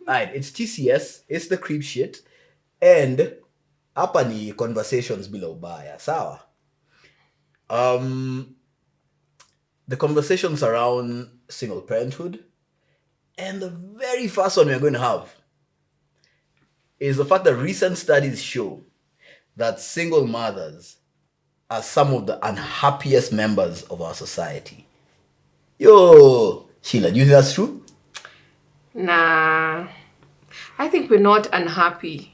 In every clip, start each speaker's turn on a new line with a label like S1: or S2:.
S1: Alright, it's TCS, it's the creep shit, and hapa ni conversations below baya, sawa? The conversations around single parenthood, and the very first one we're going to have is the fact that recent studies show that single mothers are some of the unhappiest members of our society. Yo, Sheila, do you think that's true?
S2: Nah, I think we're not unhappy.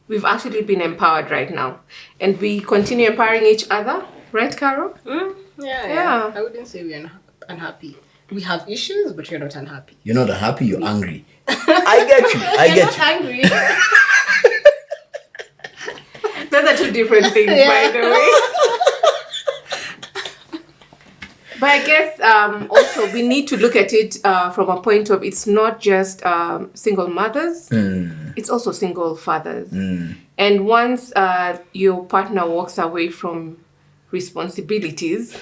S2: We've actually been empowered right now. And we continue empowering each other. Right, Carol?
S3: Yeah. I wouldn't say we're unhappy. We have issues, but we're not unhappy.
S1: You're not unhappy, you're angry. I get you.
S3: You're not angry.
S2: Those are two different things, by the way. But I guess also we need to look at it from a point of it's not just single mothers, it's also single fathers. And once your partner walks away from responsibilities,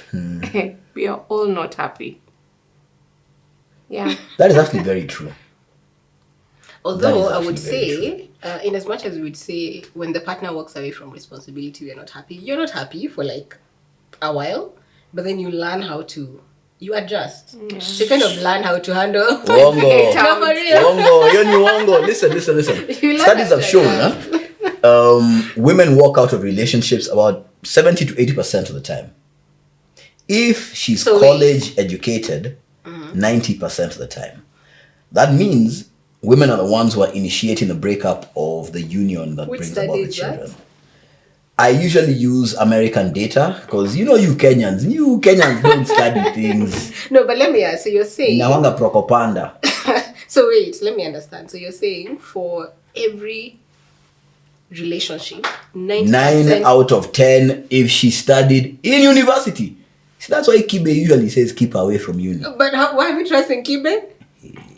S2: we are all not happy. Yeah.
S1: That is actually very true.
S3: Although I would say, in as much as we would say, when the partner walks away from responsibility, we're not happy. You're not happy for like a while, but then you learn how to, you adjust. You kind of learn how to handle.
S1: Wongo. Listen. Studies have shown women walk out of relationships about 70 to 80% of the time. If she's college educated, 90% of the time. That means women are the ones who are initiating the breakup of the union that brings about the children. I usually use American data because you Kenyans don't study things.
S3: No, but let me ask. So you're saying
S1: Nawanga prokopanda.
S3: So wait, let me understand. So you're saying for every relationship,
S1: 9 out of 10 if she studied in university. See, that's why Kibe usually says keep away from uni.
S3: But why are we trusting Kibe?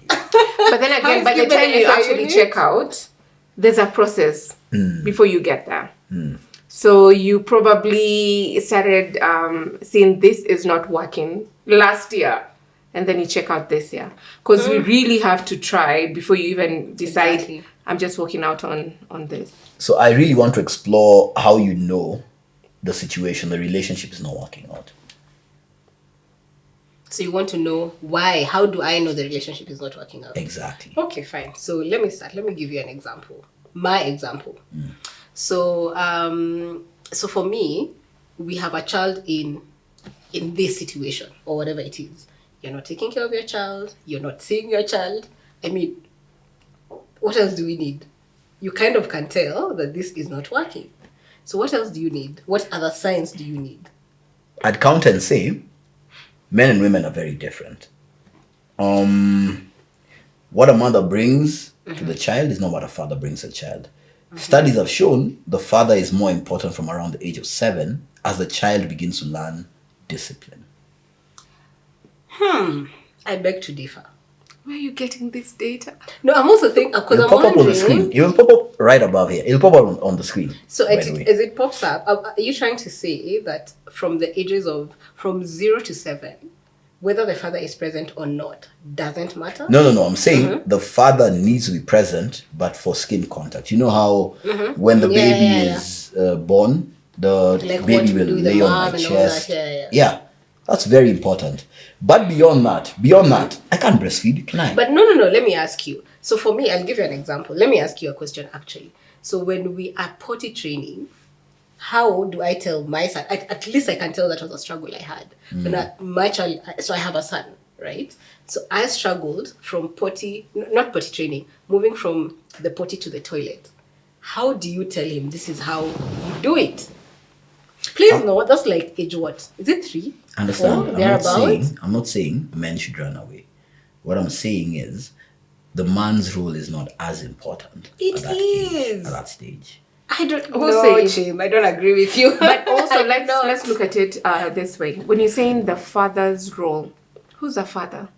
S2: But then again, by the time you actually check out, there's a process before you get there. So you probably started seeing this is not working last year, and then you check out this year. Because we really have to try before you even decide, exactly. I'm just working out on this.
S1: So I really want to explore how you know the situation, the relationship is not working out.
S3: So you want to know why? How do I know the relationship is not working out?
S1: Exactly.
S3: Okay, fine. So let me start. Let me give you an example. My example. So for me, we have a child in this situation or whatever it is. You're not taking care of your child. You're not seeing your child. I mean, what else do we need? You kind of can tell that this is not working. So what else do you need? What other signs do you need?
S1: I'd count and say, men and women are very different. What a mother brings to the child is not what a father brings to the child. Studies have shown the father is more important from around the age of 7 as the child begins to learn discipline.
S3: I beg to differ.
S2: Where are you getting this data?
S3: No, I'm also thinking because
S1: It'll pop up on the screen. It will pop up right above here. It'll pop up on the screen.
S3: So as it pops up, are you trying to say that from the ages of from 0 to 7, whether the father is present or not doesn't matter?
S1: No. I'm saying the father needs to be present, but for skin contact. You know how when the baby is born, the baby will lay on my chest. Yeah, that's very important. But beyond that, I can't breastfeed, can I?
S3: But no. Let me ask you. So for me, I'll give you an example. Let me ask you a question, actually. So when we are potty training, how do I tell my son? At least I can tell that was a struggle I had. When my child, so I have a son, right? So I struggled from not potty training, moving from the potty to the toilet. How do you tell him this is how you do it? Please no, that's like age what? Is it 3?
S1: Understand? 4, I'm not saying men should run away. What I'm saying is the man's role is not as important at that stage.
S3: I don't know, Chim. I don't agree with you.
S2: But also let's look at it this way. When you're saying the father's role, who's a father?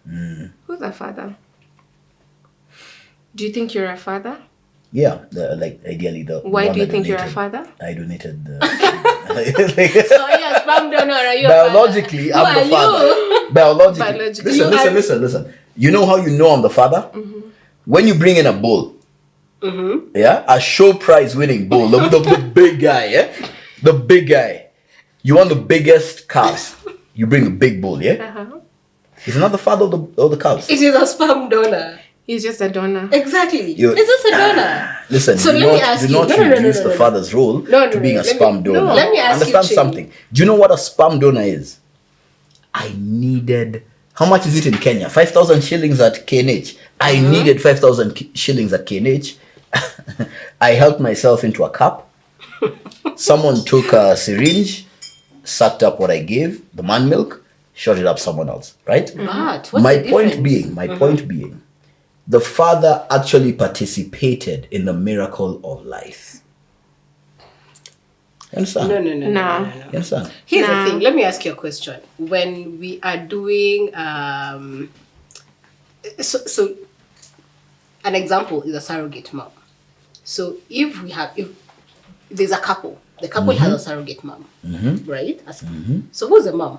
S2: Who's a father? Do you think you're a father?
S1: Yeah, ideally the.
S2: Why do you think you're a father?
S1: I donated the.
S3: So you're a sperm donor, are you
S1: biologically, I'm the father. Biologically. Listen. You know how you know I'm the father? when you bring in a bull, yeah, a show prize winning bull, the big guy, yeah, the big guy. You want the biggest cows, you bring a big bull, yeah. He's not the father of the cows.
S3: It is a sperm donor.
S2: He's just a donor.
S3: Exactly. It's just a donor.
S1: Listen,
S3: so
S1: do not reduce the father's role to being a sperm donor.
S3: Let me ask
S1: Understand something. Do you know what a sperm donor is? I needed, how much is it in Kenya? 5,000 shillings at KNH. I needed 5,000 shillings at KNH. I helped myself into a cup. Someone took a syringe, sucked up what I gave, the man milk, shot it up someone else, right?
S3: But
S1: my point being, the father actually participated in the miracle of life. You understand?
S3: No.
S1: You understand?
S3: Here's the thing. Let me ask you a question. When we are doing, so an example is a surrogate mom. So if there's a couple, the couple has a surrogate mom, right? So who's the mom?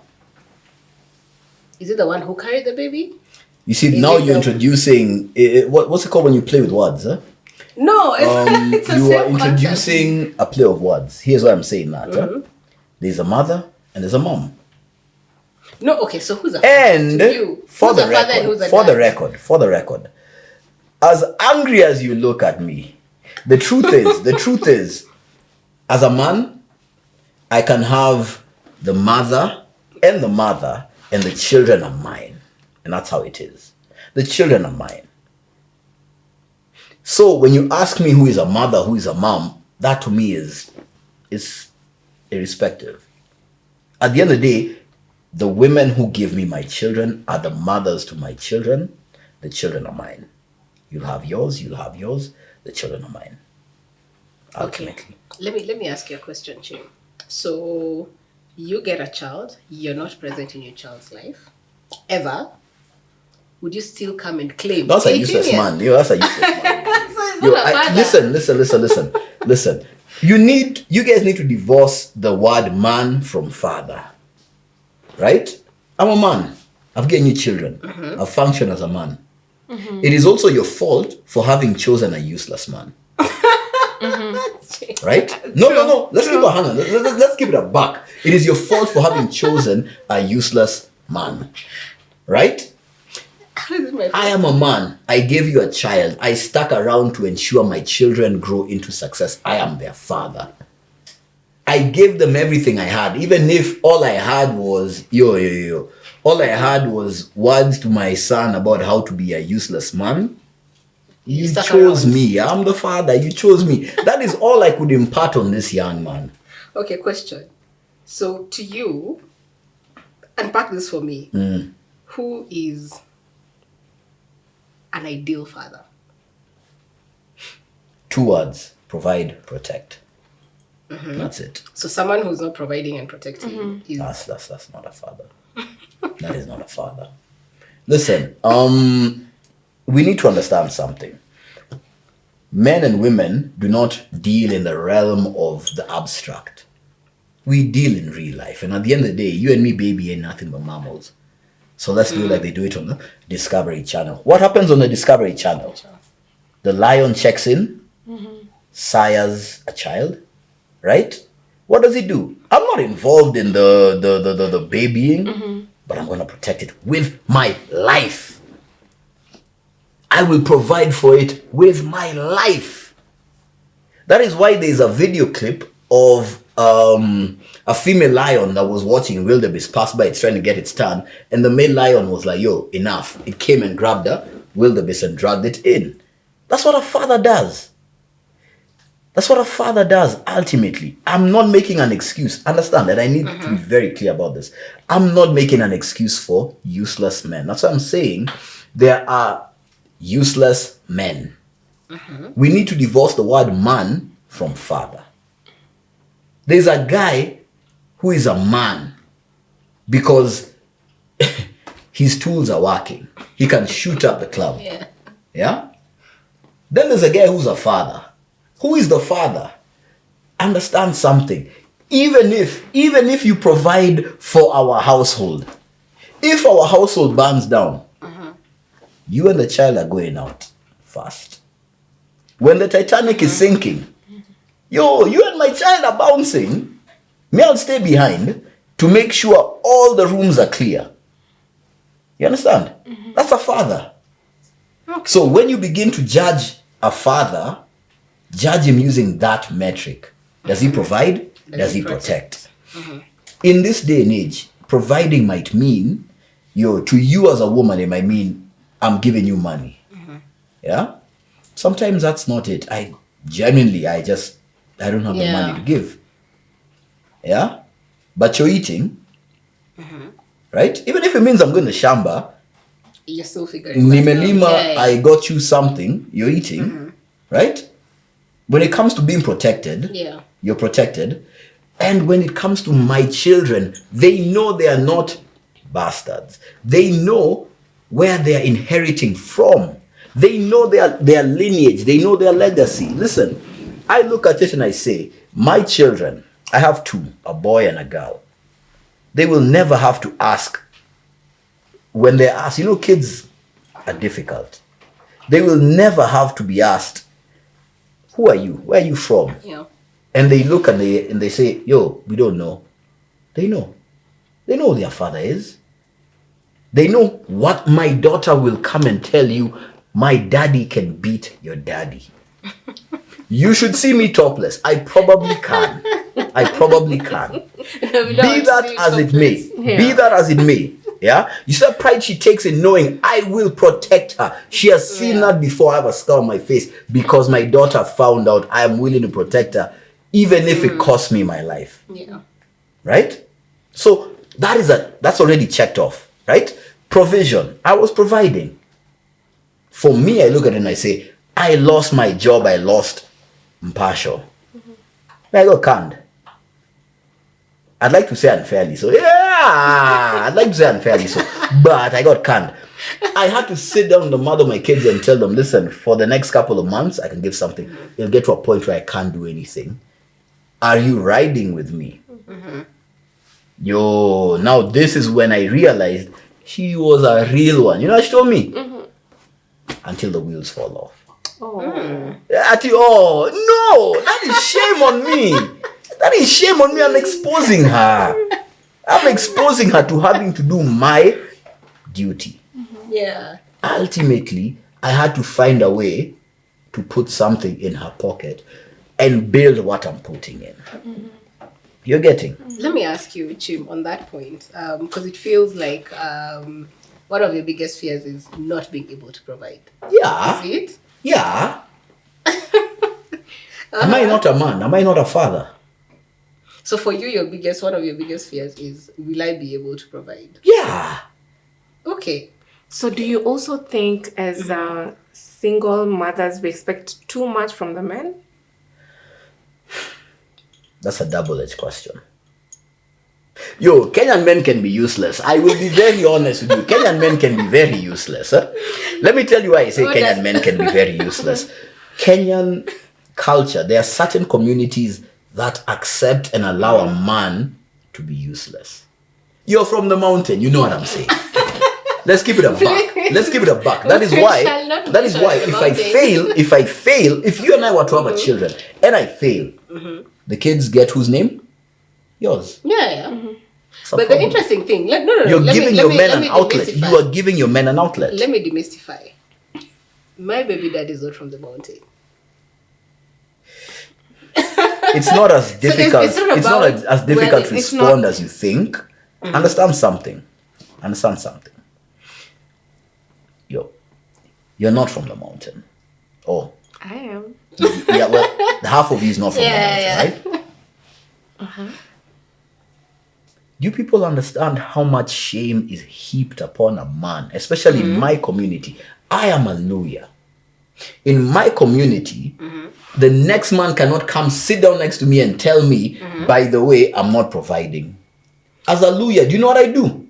S3: Is it the one who carried the baby?
S1: You see, now you're introducing, what's it called when you play with words? Huh?
S3: No, it's
S1: you are introducing a play of words. Here's why I'm saying that. Huh? There's a mother and there's a mom.
S3: No, okay, so who's the
S1: and for the record, as angry as you look at me, the truth is, as a man, I can have the mother, and the children are mine. And that's how it is. The children are mine. So when you ask me who is a mother, who is a mom, that to me is irrespective. At the end of the day, the women who give me my children are the mothers to my children. The children are mine. You'll have yours, the children are mine. Ultimately.
S3: Okay. Let me ask you a question, Chim. So you get a child, you're not present in your child's life, ever. Would you still come and claim?
S1: That's a useless man. That's a useless man. Listen. You guys need to divorce the word man from father. Right? I'm a man. I've given you children. I function as a man. It is also your fault for having chosen a useless man. Right? No. Let's keep it 100. Let's keep it a buck. It is your fault for having chosen a useless man. Right? I am a man. I gave you a child. I stuck around to ensure my children grow into success. I am their father. I gave them everything I had, even if all I had was all I had was words to my son about how to be a useless man. You chose me. I'm the father. You chose me. That is all I could impart on this young man.
S3: Okay, question. So to you, unpack this for me. Who is an ideal father? 2 words: provide, protect. That's it. So someone who's not providing and protecting is that's not a father. That is not a father. Listen, we need to understand something. Men and women do not deal in the realm of the abstract. We deal in real life, and at the end of the day, you and me, baby, ain't nothing but mammals. So let's do like they do it on the Discovery Channel. What happens on the Discovery Channel? The lion checks in, sires a child, right? What does he do? I'm not involved in the babying, but I'm going to protect it with my life. I will provide for it with my life. That is why there's a video clip of a female lion that was watching wildebeest pass by. It's trying to get its turn, and the male lion was like, yo, enough. It came and grabbed the wildebeest and dragged it in. That's what a father does. That's what a father does, ultimately. I'm not making an excuse. Understand that I need to be very clear about this. I'm not making an excuse for useless men. That's what I'm saying. There are useless men. We need to divorce the word man from father. There's a guy who is a man because his tools are working. He can shoot up the club. Yeah? Then there's a guy who's a father. Who is the father? Understand something. Even if you provide for our household, if our household burns down, you and the child are going out.
S1: fast. When the Titanic is sinking, yo, you and my child are bouncing. Me, I'll stay behind to make sure all the rooms are clear. You understand? That's a father.
S2: Okay.
S1: So when you begin to judge a father, judge him using that metric. Does he provide? Does he protect? In this day and age, providing might mean, to you as a woman, it might mean, I'm giving you money. Yeah? Sometimes that's not it. I don't have the money to give. Yeah? But you're eating. Right? Even if it means I'm going to shamba.
S3: You're still figuring it
S1: Nimelima,
S3: out.
S1: I got you something. You're eating. Right? When it comes to being protected, you're protected. And when it comes to my children, they know they are not bastards. They know where they are inheriting from. They know their lineage. They know their legacy. Listen, I look at it and I say, my children, I have two, a boy and a girl. They will never have to ask. When they're asked, kids are difficult. They will never have to be asked, who are you? Where are you from?
S3: Yeah.
S1: And they look and they say, yo, we don't know. They know. They know who their father is. They know what my daughter will come and tell you. My daddy can beat your daddy. You should see me topless. I probably can. Be that as it may.
S2: Yeah.
S1: Be that as it may. Yeah? You see that pride she takes in knowing I will protect her. She has seen that before. I have a scar on my face because my daughter found out I am willing to protect her, even if it costs me my life.
S3: Yeah.
S1: Right? So that's already checked off. Right? Provision. I was providing. For me, I look at it and I say, I lost my job. I lost Mpasho. I got canned. I'd like to say unfairly so. I'd like to say unfairly so. But I got canned. I had to sit down with the mother of my kids and tell them, listen, for the next couple of months, I can give something. It'll get to a point where I can't do anything. Are you riding with me? Yo, now this is when I realized she was a real one. You know what she told me? Until the wheels fall off.
S2: Oh.
S1: No, that is shame on me. That is shame on me. I'm exposing her. I'm exposing her to having to do my duty.
S3: Yeah.
S1: Ultimately, I had to find a way to put something in her pocket and build what I'm putting in. You're getting?
S3: Let me ask you, Chim, on that point, because it feels like one of your biggest fears is not being able to provide.
S1: Yeah.
S3: Is it?
S1: Yeah. Am I not a man? Am I not a father?
S3: So for you, one of your biggest fears is, will I be able to provide?
S1: Yeah.
S3: Okay.
S2: So do you also think as single mothers, we expect too much from the men?
S1: That's a double-edged question. Yo, Kenyan men can be useless. I will be very honest with you. Kenyan men can be very useless. Huh? Let me tell you why I say Kenyan men can be very useless. Kenyan culture, there are certain communities that accept and allow a man to be useless. You're from the mountain, you know what I'm saying. Let's keep it a buck. That is why if you and I were to have a children and I fail, the kids get whose name? Yours.
S3: Yeah. But the interesting thing,
S1: you're giving your men an outlet. You are giving your men an outlet.
S3: Let me demystify. My baby dad is not from the mountain.
S1: It's not as difficult. It's not as difficult to respond as you think. Understand something. You're not from the mountain. Oh.
S2: I am.
S1: Yeah, well, half of you is not from the mountain, right? Do people understand how much shame is heaped upon a man, especially in my community? I am a lawyer. In my community, the next man cannot come sit down next to me and tell me, by the way, I'm not providing. As a lawyer, do you know what I do?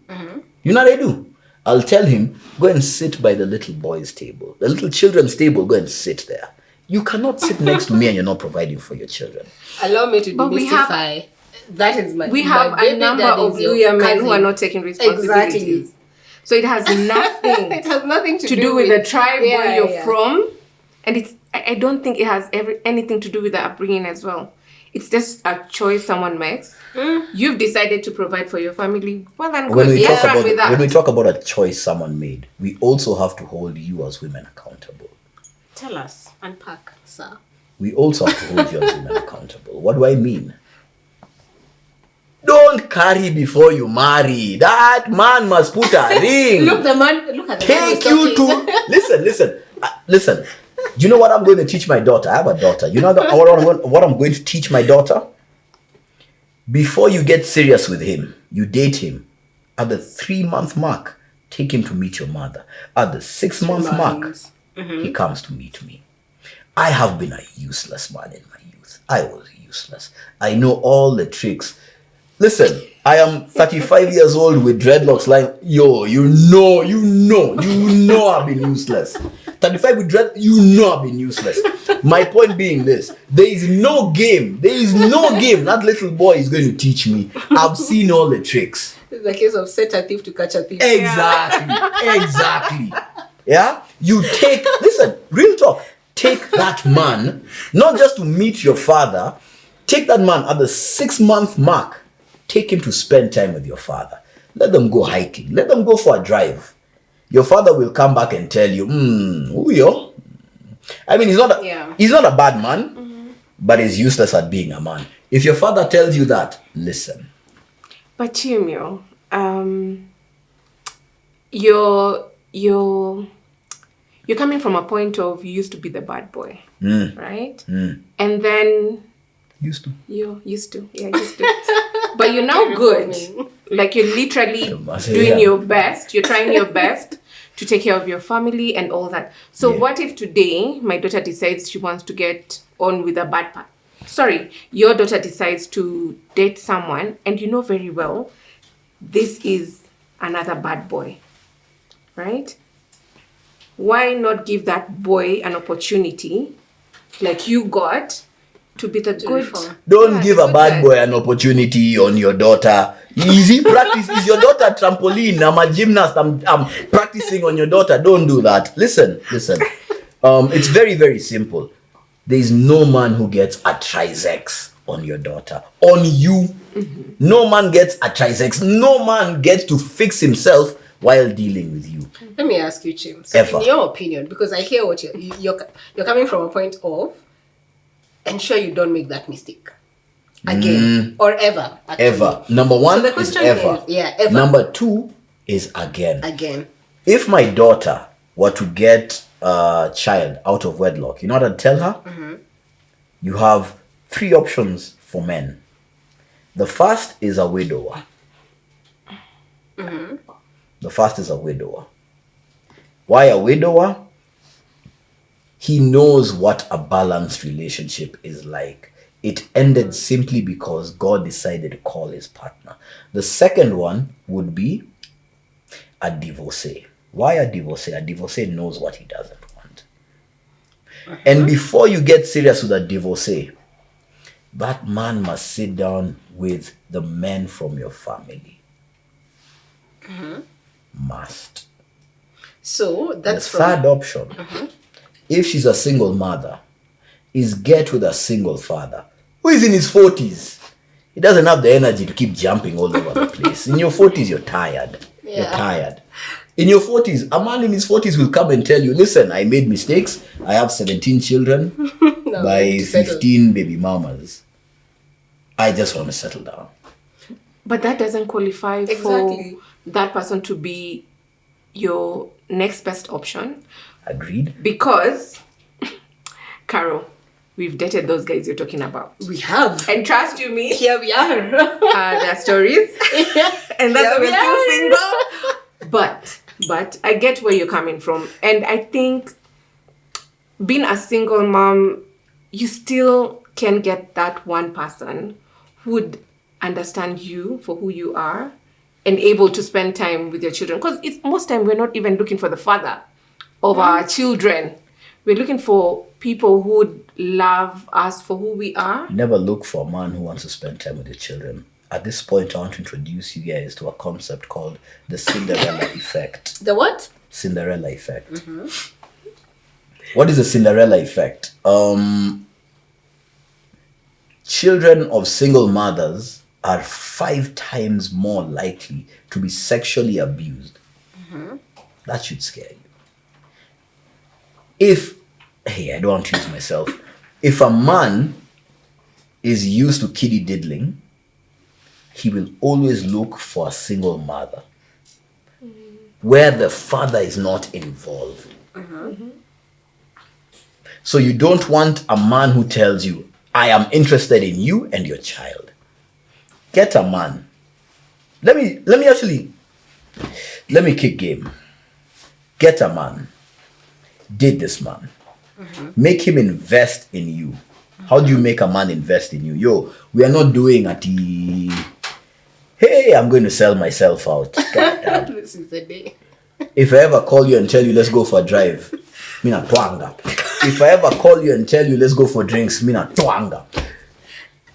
S1: You know what I do? I'll tell him, go and sit by the little boys' table. The little children's table, go and sit there. You cannot sit next to me and you're not providing for your children.
S3: Allow me to demystify.
S2: We have a number of lawyer men who are not taking responsibilities.
S3: Exactly.
S2: So it has nothing.
S3: It has nothing
S2: to do with the tribe where you're from. And I don't think it has anything to do with the upbringing as well. It's just a choice someone makes. You've decided to provide for your family. Well and good.
S1: When we talk about a choice someone made, we also have to hold you as women accountable.
S3: Tell us. Unpack, sir.
S1: We also have to hold you as women accountable. What do I mean? Don't carry before you marry. That man must put a ring.
S3: Look at the man.
S1: Take you to listen. Do you know what I'm going to teach my daughter? I have a daughter. You know what I'm going to teach my daughter? Before you get serious with him, you date him. At the 3-month mark, take him to meet your mother. At the 6-month mark, he comes to meet me. I have been a useless man in my youth. I was useless. I know all the tricks. Listen, I am 35 years old with dreadlocks lying. Yo, you know I've been useless. 35 with dread, I've been useless. My point being this, there is no game. That little boy is going to teach me. I've seen all the tricks.
S3: It's a case of set a thief to catch a thief.
S1: Exactly. Yeah? Real talk. Take that man, not just to meet your father, take that man at the 6-month mark. Take him to spend time with your father. Let them go hiking. Let them go for a drive. Your father will come back and tell you, who you? I mean, he's not a bad man, but he's useless at being a man. If your father tells you that, listen.
S2: But Chimio, you're coming from a point of you used to be the bad boy, right? And then
S1: used to.
S2: But you're now good. Like you're literally doing your best. You're trying your best to take care of your family and all that. So what if today my daughter decides she wants to get on with a bad part? Sorry, your daughter decides to date someone and you know very well this is another bad boy, right? Why not give that boy an opportunity like you got to be the good?
S1: Don't give a bad boy an opportunity on your daughter. Is your daughter a trampoline? I'm a gymnast. I'm practicing on your daughter. Don't do that. Listen. It's very, very simple. There is no man who gets a trisex on your daughter. On you. No man gets a trisex. No man gets to fix himself while dealing with you.
S3: Let me ask you, Chim. So in your opinion, because I hear what you're coming from a point of ensure you don't make that mistake again or ever. Actually.
S1: Ever. Number one
S3: so
S1: is ever.
S3: Ever.
S1: Number two is again.
S3: Again.
S1: If my daughter were to get a child out of wedlock, you know what I'd tell her? You have 3 options for men. The first is a widower. The first is a widower. Why a widower? He knows what a balanced relationship is like. It ended simply because God decided to call his partner. The second one would be a divorcee. Why a divorcee? A divorcee knows what he doesn't want. And before you get serious with a divorcee, that man must sit down with the men from your family. Must.
S3: So that's
S1: the third option. If she's a single mother, is get with a single father who is in his 40s. He doesn't have the energy to keep jumping all over the place. In your 40s, you're tired. You're tired. In your 40s, a man in his 40s will come and tell you, listen, I made mistakes. I have 17 children by 15 baby mamas. I just want to settle down.
S2: But that doesn't qualify for that person to be your next best option.
S1: Agreed.
S2: Because, Carol, we've dated those guys you're talking about.
S3: We have.
S2: And trust you me.
S3: Here we are.
S2: Their stories. And that's why we're still single. But I get where you're coming from. And I think being a single mom, you still can get that one person who would understand you for who you are and able to spend time with your children. Because most time we're not even looking for the father of our children. We're looking for people who would love us for who we are.
S1: Never look for a man who wants to spend time with your children. At this point, I want to introduce you guys to a concept called the Cinderella effect.
S3: The what?
S1: Cinderella effect. What is the Cinderella effect? Children of single mothers are 5 times more likely to be sexually abused. That should scare you. I don't want to use myself. If a man is used to kiddie diddling, he will always look for a single mother where the father is not involved. So you don't want a man who tells you, I am interested in you and your child. Get a man. Let me kick game. Get a man. Date this man. Make him invest in you. How do you make a man invest in you? Yo, we are not doing hey, I'm going to sell myself out.
S3: This is the day.
S1: If I ever call you and tell you, let's go for a drive, mina twanga. If I ever call you and tell you, let's go for drinks, mina twanga.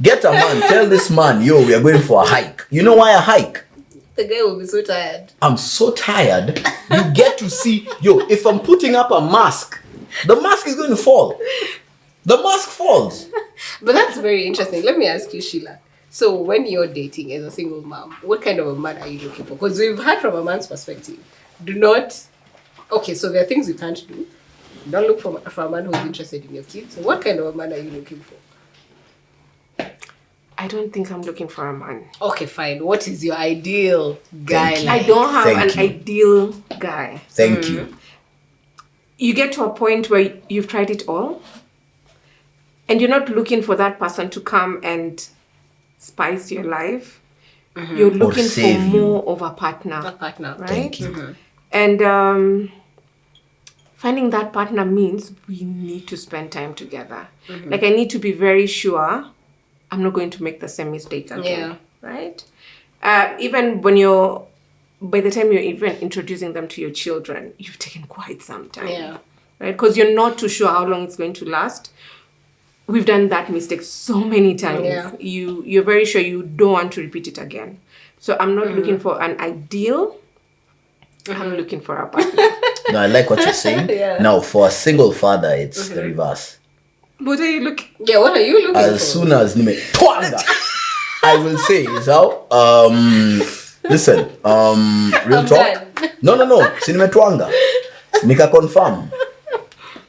S1: Get a man, tell this man, yo, we are going for a hike. You know why a hike?
S3: The guy will be so tired.
S1: I'm so tired. You get to see, if I'm putting up a mask, the mask is going to fall. The mask falls.
S3: But that's very interesting. Let me ask you, Sheila. So when you're dating as a single mom, what kind of a man are you looking for? Because we've heard from a man's perspective. So there are things you can't do. Don't look for a man who's interested in your kids. So what kind of a man are you looking for?
S2: I don't think I'm looking for a man.
S3: Okay, fine. What is your ideal guy like?
S2: I don't have an ideal guy.
S1: Thank you.
S2: You get to a point where you've tried it all, and you're not looking for that person to come and spice your life. You're looking for more of a partner.
S3: A partner.
S2: Right?
S1: Thank you.
S2: And finding that partner means we need to spend time together. Like, I need to be very sure I'm not going to make the same mistake again. Right? Even when by the time you're even introducing them to your children, you've taken quite some time.
S3: Yeah.
S2: Right? Because you're not too sure how long it's going to last. We've done that mistake so many times.
S3: Yeah.
S2: You're very sure you don't want to repeat it again. So I'm not looking for an ideal. I'm looking for a partner.
S1: No, I like what you're saying. Now, for a single father, it's the reverse.
S2: What are you looking?
S3: Yeah, what are you looking for?
S1: As soon as twanga, I will say is how listen, real talk. No. Sinimetwanga. Nika confirm.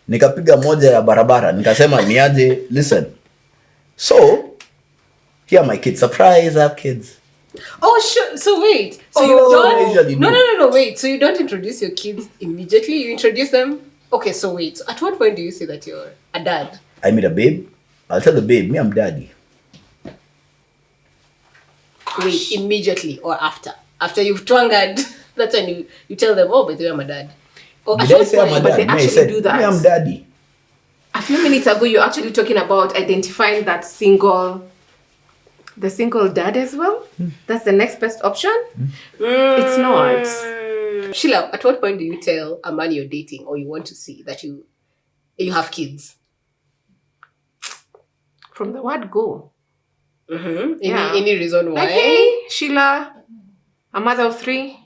S1: Nikapiga moja ya barabara. Nikasema niaje, listen. So, here are my kids. Surprise, I have kids.
S3: Oh, sure. So wait. So you don't... No, wait. So you don't introduce your kids immediately? You introduce them? Okay, so wait. So at what point do you say that you're a dad?
S1: I meet a babe. I'll tell the babe, me, I'm daddy.
S3: Wait, immediately or after? After you've twangered, that's when you tell them, oh, by the way, I'm a dad. Or
S1: Did I say I'm a
S2: but
S1: dad?
S2: they actually
S1: said,
S2: do that.
S1: Me, I'm daddy.
S2: A few minutes ago, you're actually talking about identifying the single dad as well. That's the next best option. It's not.
S3: Sheila, at what point do you tell a man you're dating or you want to see that you have kids?
S2: From the word go.
S3: Any reason why?
S2: Like, hey, Sheila, a mother of 3.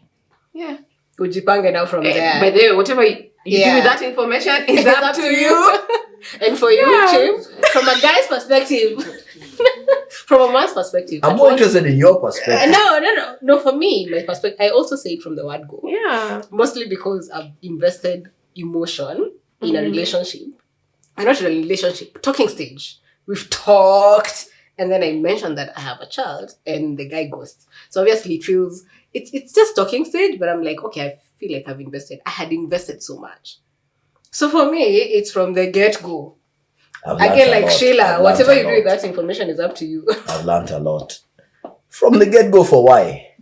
S2: Yeah.
S3: Ujipanga now from there.
S2: By the way, whatever you do with that information is up to you.
S3: And for you, Chim, from a guy's perspective, from a man's perspective.
S1: I'm more interested in your perspective.
S3: No, for me, my perspective, I also say it from the word go.
S2: Yeah.
S3: Mostly because I've invested emotion in a relationship. And not in a relationship, talking stage. We've talked, and then I mentioned that I have a child, and the guy ghosts. So obviously it feels, it's just talking stage, but I'm like, okay, I feel like I had invested so much. So for me, it's from the get-go. Again, like Sheila, whatever you do with that information is up to you.
S1: I've learned a lot. From the get-go for why?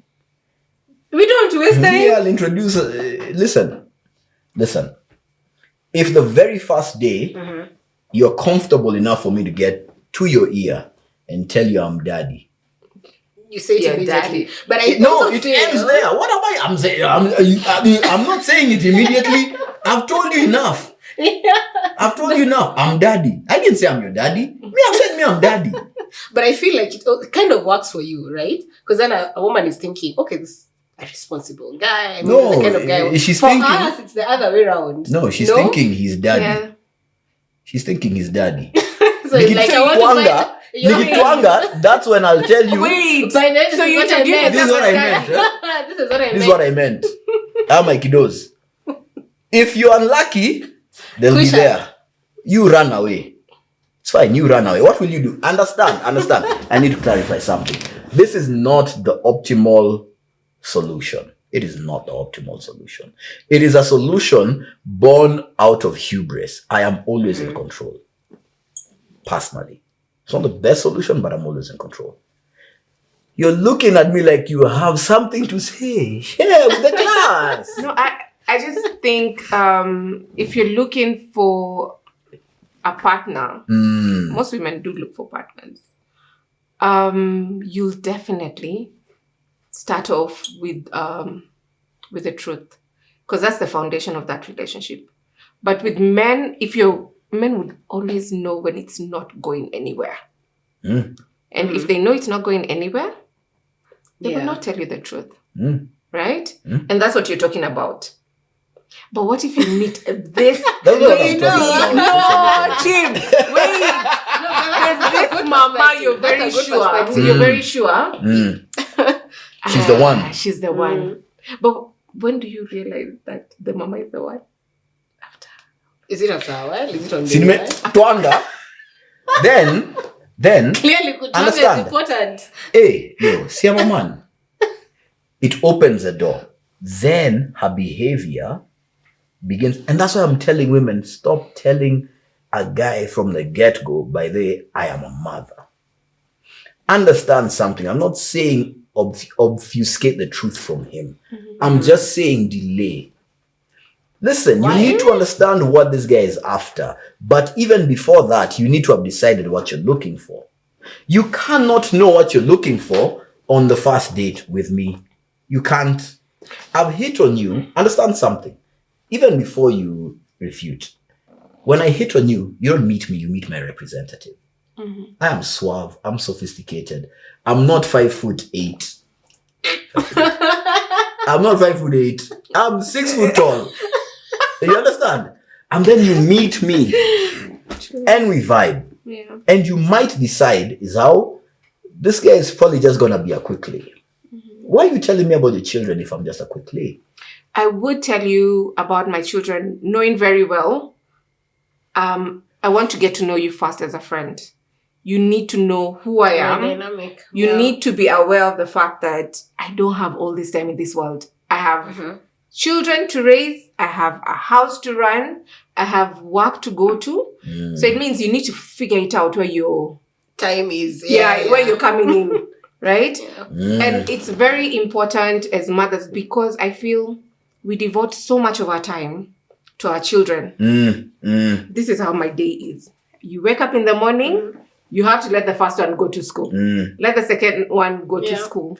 S3: We don't waste time.
S1: Yeah, I'll introduce... listen. If the very first day, you're comfortable enough for me to get to your ear and tell you I'm daddy.
S3: You say it immediately.
S2: Daddy.
S3: But
S1: It ends there. What am I? I'm saying... I'm not saying it immediately. I've told you enough. I'm daddy. I didn't say I'm your daddy. I've said I'm daddy.
S3: But I feel like it kind of works for you, right? Because then a woman is thinking, okay, this is a responsible guy.
S1: No,
S3: the kind of guy.
S1: she's
S3: for
S1: thinking...
S3: us, it's the other way around.
S1: No, she's thinking he's daddy.
S2: Yeah.
S1: She's thinking he's daddy.
S3: So it's like, I want to find
S1: Nikitwanga, that's when I'll tell you.
S2: Wait.
S3: By then,
S2: So you
S3: this is what I meant.
S1: This is what I meant.
S3: This is what I meant.
S1: This is what I meant. Ah, my kiddos. If you're unlucky, they'll be there. You run away. It's fine. You run away. What will you do? Understand. I need to clarify something. This is not the optimal solution. It is not the optimal solution. It is a solution born out of hubris. I am always in control. Personally. It's not the best solution, but I'm always in control. You're looking at me like you have something to say. Share with the class.
S2: No, I just think if you're looking for a partner, most women do look for partners. You'll definitely start off with the truth, because that's the foundation of that relationship. But with men, men would always know when it's not going anywhere. And if they know it's not going anywhere, they will not tell you the truth. Right? And that's what you're talking about. But what if you meet this? Chim, wait. There's this mama, you're very sure. You're very sure.
S1: She's the one.
S2: She's the one. But when do you realize that the mama is the one? After.
S3: Is it after a while? Is it on the
S1: Twanga. Then
S3: clearly Twanga is important.
S1: Hey, see my man. It opens the door. Then her behavior begins, and that's why I'm telling women, stop telling a guy from the get-go, by the way, I am a mother. Understand something. I'm not saying obfuscate the truth from him. I'm just saying delay. Listen, you need to understand what this guy is after. But even before that, you need to have decided what you're looking for. You cannot know what you're looking for on the first date with me. You can't. I've hit on you. Understand something. Even before you refute. When I hit on you, you don't meet me, you meet my representative. I am suave. I'm sophisticated. I'm not 5'8". I'm not 5'8". I'm 6 foot tall. You understand? And then you meet me. And we vibe.
S2: Yeah.
S1: And you might decide is how this guy is probably just gonna be a quick lay. Why are you telling me about your children if I'm just a quick lay?
S2: I would tell you about my children, knowing very well. I want to get to know you first as a friend. You need to know who I am.
S3: Dynamic.
S2: You need to be aware of the fact that I don't have all this time in this world. I have children to raise. I have a house to run. I have work to go to. So it means you need to figure it out where your
S3: time is.
S2: Where you're coming in. Right? And it's very important as mothers, because I feel we devote so much of our time to our children. This is how my day is. You wake up in the morning, you have to let the first one go to school. Let the second one go to school.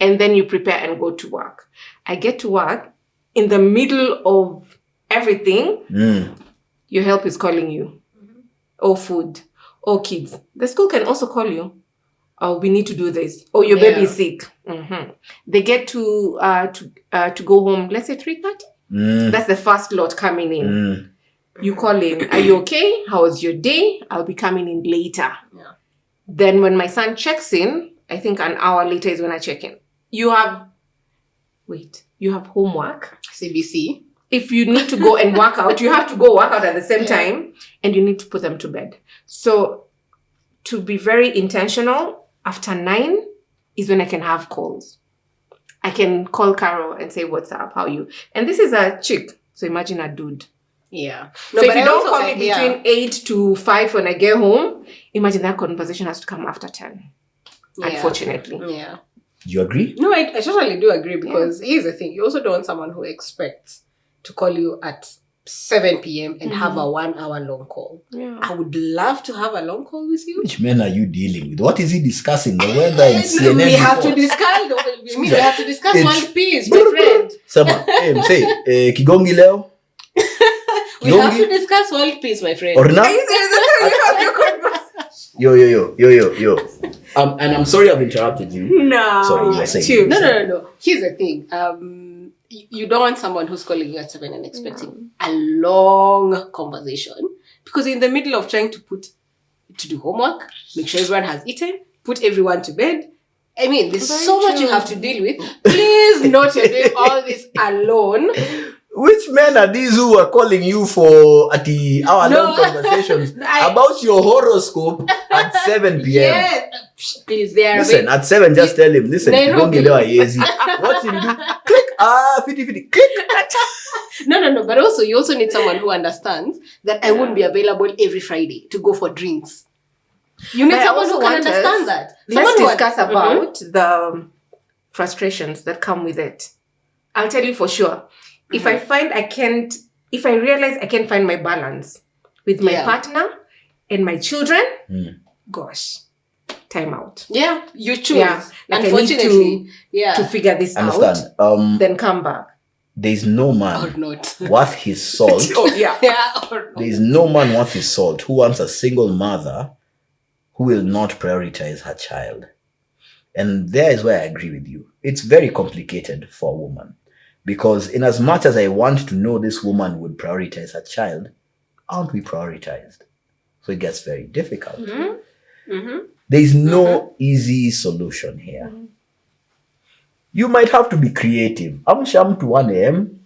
S2: And then you prepare and go to work. I get to work in the middle of everything. Your help is calling you. Or food. Or kids. The school can also call you. Oh, we need to do this. Oh, your baby is sick. They get to go home, let's say 3:30. That's the first lot coming in. You call in. Are you okay? How was your day? I'll be coming in later. Then when my son checks in, I think an hour later is when I check in. You have homework.
S3: CBC.
S2: If you need to go and work out, you have to go work out at the same time, and you need to put them to bed. So to be very intentional, after 9 is when I can have calls. I can call Carol and say, what's up? How are you? And this is a chick. So imagine a dude.
S3: Yeah.
S2: No, so if you don't call me between 8 to 5 when I get home, imagine that conversation has to come after 10. Unfortunately.
S3: Yeah.
S1: Do you agree?
S3: No, I totally do agree, because here's the thing. You also don't want someone who expects to call you at 7 p.m. and have a 1 hour long call.
S2: Yeah.
S3: I would love to have a long call with you.
S1: Which men are you dealing with? What is he discussing? The weather in CNN?
S3: We have to discuss one piece, my friend.
S1: Sama, say, Kigongi leo?
S3: We have to discuss one piece, my friend.
S1: Or not? Yo. And I'm sorry I've interrupted you.
S2: No.
S1: Sorry, you were saying.
S3: No. Here's the thing. You don't want someone who's calling you at 7 and expecting a long conversation, Because in the middle of trying to do homework, make sure everyone has eaten, put everyone to bed. I mean, there's so much you have to deal with. Please note you're doing all this alone.
S1: Which men are these who are calling you for at the hour-long conversations about your horoscope at 7 p.m.?
S3: Yes. Please, they are
S1: listen, at 7, just tell him, listen, don't get easy. What you do? Click, fitty, click.
S3: No. But also, you also need someone who understands that I won't be available every Friday to go for drinks. You need someone who can understand that.
S2: Let's discuss about the frustrations that come with it. I'll tell you for sure. If I realize I can't find my balance with my partner and my children, gosh, time out.
S3: Yeah, you choose.
S2: Yeah, like unfortunately, to figure this out, then come back.
S1: There's no man worth his salt. There's no man worth his salt who wants a single mother who will not prioritize her child. And there is where I agree with you. It's very complicated for a woman. Because in as much as I want to know this woman would prioritize her child, aren't we prioritized? So it gets very difficult. There's no easy solution here. You might have to be creative. Amsham to 1 a.m.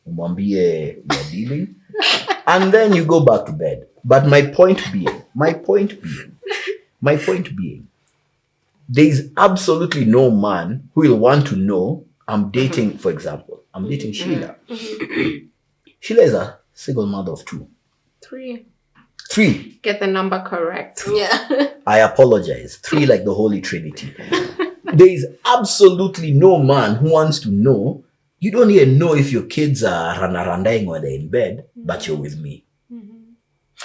S1: Umwambie you're dealing. And then you go back to bed. But my point being, there's absolutely no man who will want to know I'm dating, for example, I'm dating Sheila. Sheila is a single mother of 2. 3.
S2: Get the number correct.
S3: Yeah.
S1: I apologize. 3 like the Holy Trinity. There is absolutely no man who wants to know. You don't even know if your kids are randaing when they're in bed, but you're with me.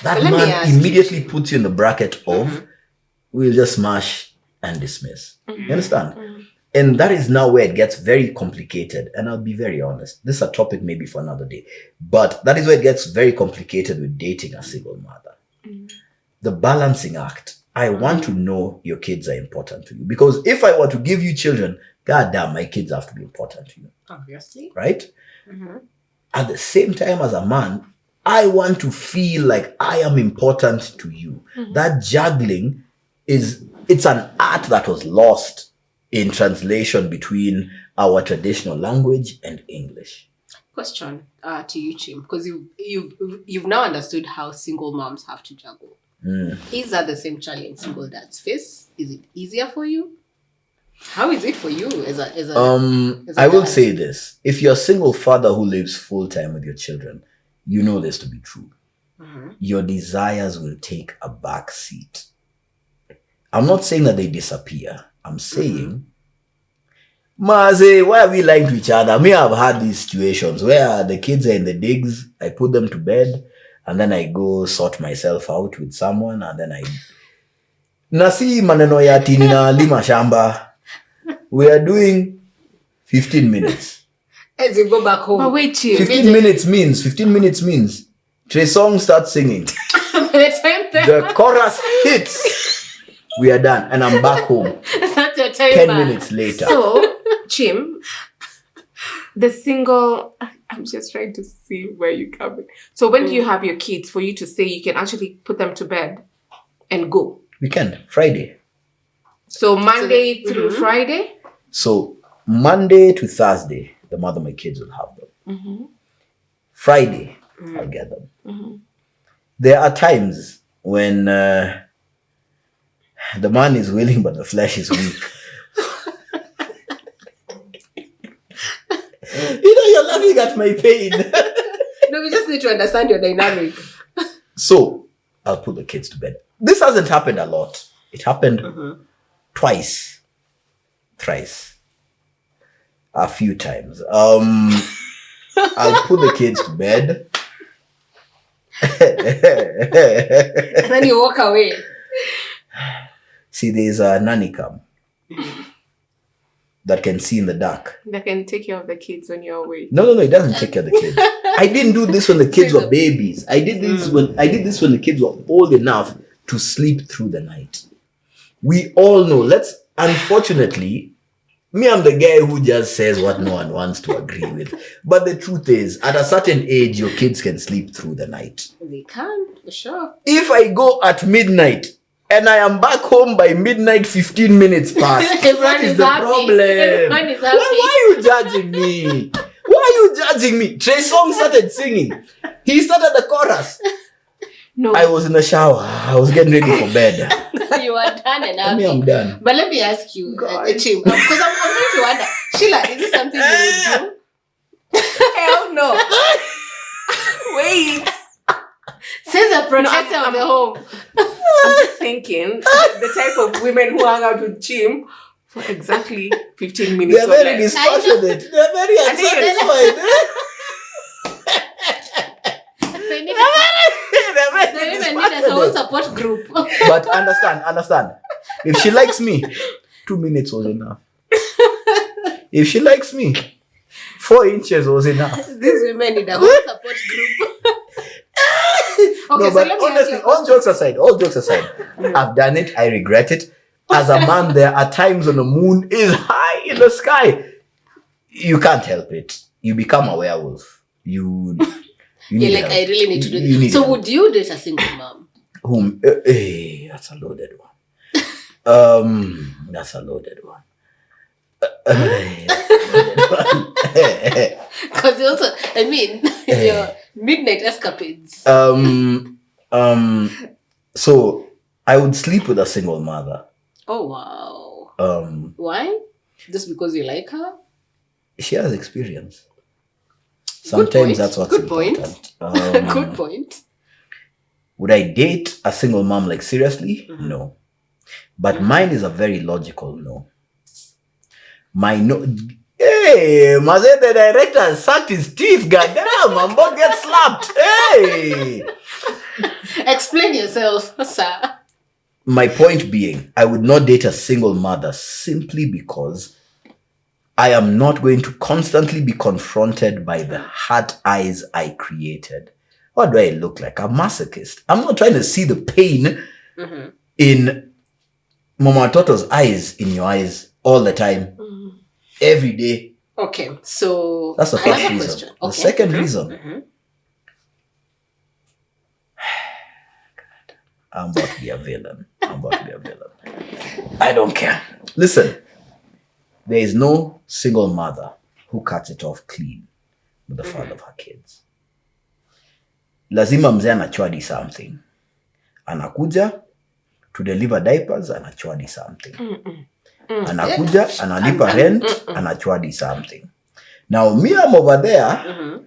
S1: That man immediately puts you in the bracket of we'll just smash and dismiss. You understand? And that is now where it gets very complicated. And I'll be very honest. This is a topic maybe for another day. But that is where it gets very complicated with dating a single mother. The balancing act. I want to know your kids are important to you. Because if I were to give you children, goddamn, my kids have to be important to you.
S3: Obviously.
S1: Right? At the same time as a man, I want to feel like I am important to you. That juggling it's an art that was lost in translation between our traditional language and English.
S3: Question to you, Chim, because you've now understood how single moms have to juggle. Is that the same challenge single dads face? Is it easier for you? How is it for you as a
S1: I will say this. If you're a single father who lives full-time with your children, you know this to be true. Your desires will take a back seat. I'm not saying that they disappear. I'm saying, Maze, why are we lying to each other? Me, I've had these situations where the kids are in the digs, I put them to bed, and then I go sort myself out with someone, and then Nasi maneno ya tini na lima shamba. We are doing 15 minutes.
S3: As you go back home.
S2: But wait, Chim.
S1: 15 minutes means Trey Song starts singing. The chorus hits. We are done. And I'm back home.
S3: That's your time
S1: 10 minutes later.
S2: So, Chim, I'm just trying to see where you're coming. So when do you have your kids for you to say you can actually put them to bed and go?
S1: Weekend, Friday.
S2: So Monday through Friday?
S1: So Monday to Thursday, the mother of my kids will have them. Friday, I'll get them. There are times when the man is willing, but the flesh is weak. You're laughing at my pain.
S3: No, we just need to understand your dynamic.
S1: So, I'll put the kids to bed. This hasn't happened a lot. It happened twice. Thrice. A few times. I'll put the kids to bed.
S3: And then you walk away.
S1: See, there's a nanny cam that can see in the dark.
S2: That can take care of the kids when you're away.
S1: No, it doesn't take care of the kids. I didn't do this when the kids were babies. I did this when the kids were old enough to sleep through the night. We all know. Unfortunately, Me, I'm the guy who just says what no one wants to agree with. But the truth is, at a certain age, your kids can sleep through the night.
S3: They can, for sure.
S1: If I go at midnight and I am back home by midnight 15 minutes past, what is the problem?
S3: Everyone is happy.
S1: Why are you judging me? Why are you judging me? Trey Songz started singing. He started the chorus.
S2: No.
S1: I was in the shower. I was getting ready for bed.
S3: You are done and happy.
S1: I'm done.
S3: But let me ask you, Chim, because I'm trying to wonder, Sheila, is this something you would do?
S2: Hell no. Wait.
S3: Says a protector of the home.
S2: I'm just thinking the type of women who hang out with Chim for exactly 15 minutes.
S1: They're very dispassionate. They're very unsatisfied.
S3: They need a whole support group.
S1: But understand. If she likes me, 2 minutes was enough. If she likes me, 4 inches was enough.
S3: These women need a whole support group. Okay,
S1: No, but honestly, all jokes aside, I've done it. I regret it. As a man, there are times when the moon is high in the sky. You can't help it. You become a werewolf. You're
S3: like, I really need to do this. So would you date a single mom?
S1: Whom? That's a loaded one. That's a loaded one.
S3: Because also, I mean, your midnight escapades.
S1: So I would sleep with a single mother.
S3: Oh wow. Why? Just because you like her?
S1: She has experience. Sometimes that's what's important.
S3: Good point.
S1: Would I date a single mom, like, seriously? Mm-hmm. No. But mine is a very logical no. My no. Hey, Maze, the director sucked his teeth. Goddamn, I'm about to get slapped. Hey.
S3: Explain yourself, sir.
S1: My point being, I would not date a single mother simply because I am not going to constantly be confronted by the hard eyes I created. What do I look like? A masochist. I'm not trying to see the pain in Mama Toto's eyes, in your eyes, all the time, every day.
S3: Okay, so
S1: that's the first reason. Okay. The second reason, I'm about to be a villain. I don't care. Listen, there is no single mother who cuts it off clean with the father of her kids. Lazima mzee anachwadi something. Anakuja to deliver diapers, anachwadi something. Anakuja, analipa rent, anachwadi something. Now me, I'm over there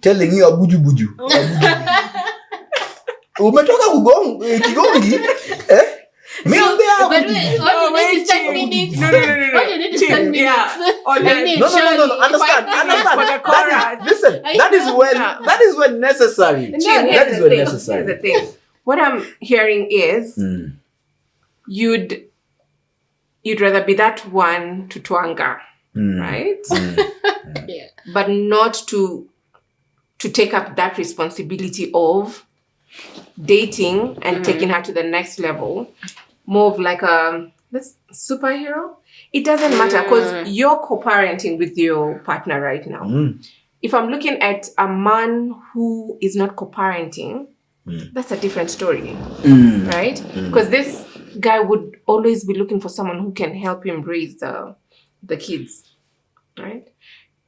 S1: telling you abuju buju. Umetoka kigongi? Me, I'm there.
S3: All you need is 10 minutes. No. All you need is 10 minutes.
S1: No. Understand. Listen, that is when necessary. That is when necessary.
S2: Here's the thing. What I'm hearing is you'd rather be that one to twanga, right?
S3: Yeah.
S2: But not to take up that responsibility of dating and taking her to the next level. More of like a superhero. It doesn't matter because you're co-parenting with your partner right now. If I'm looking at a man who is not co-parenting, that's a different story, right? Because this guy would always be looking for someone who can help him raise the kids, right?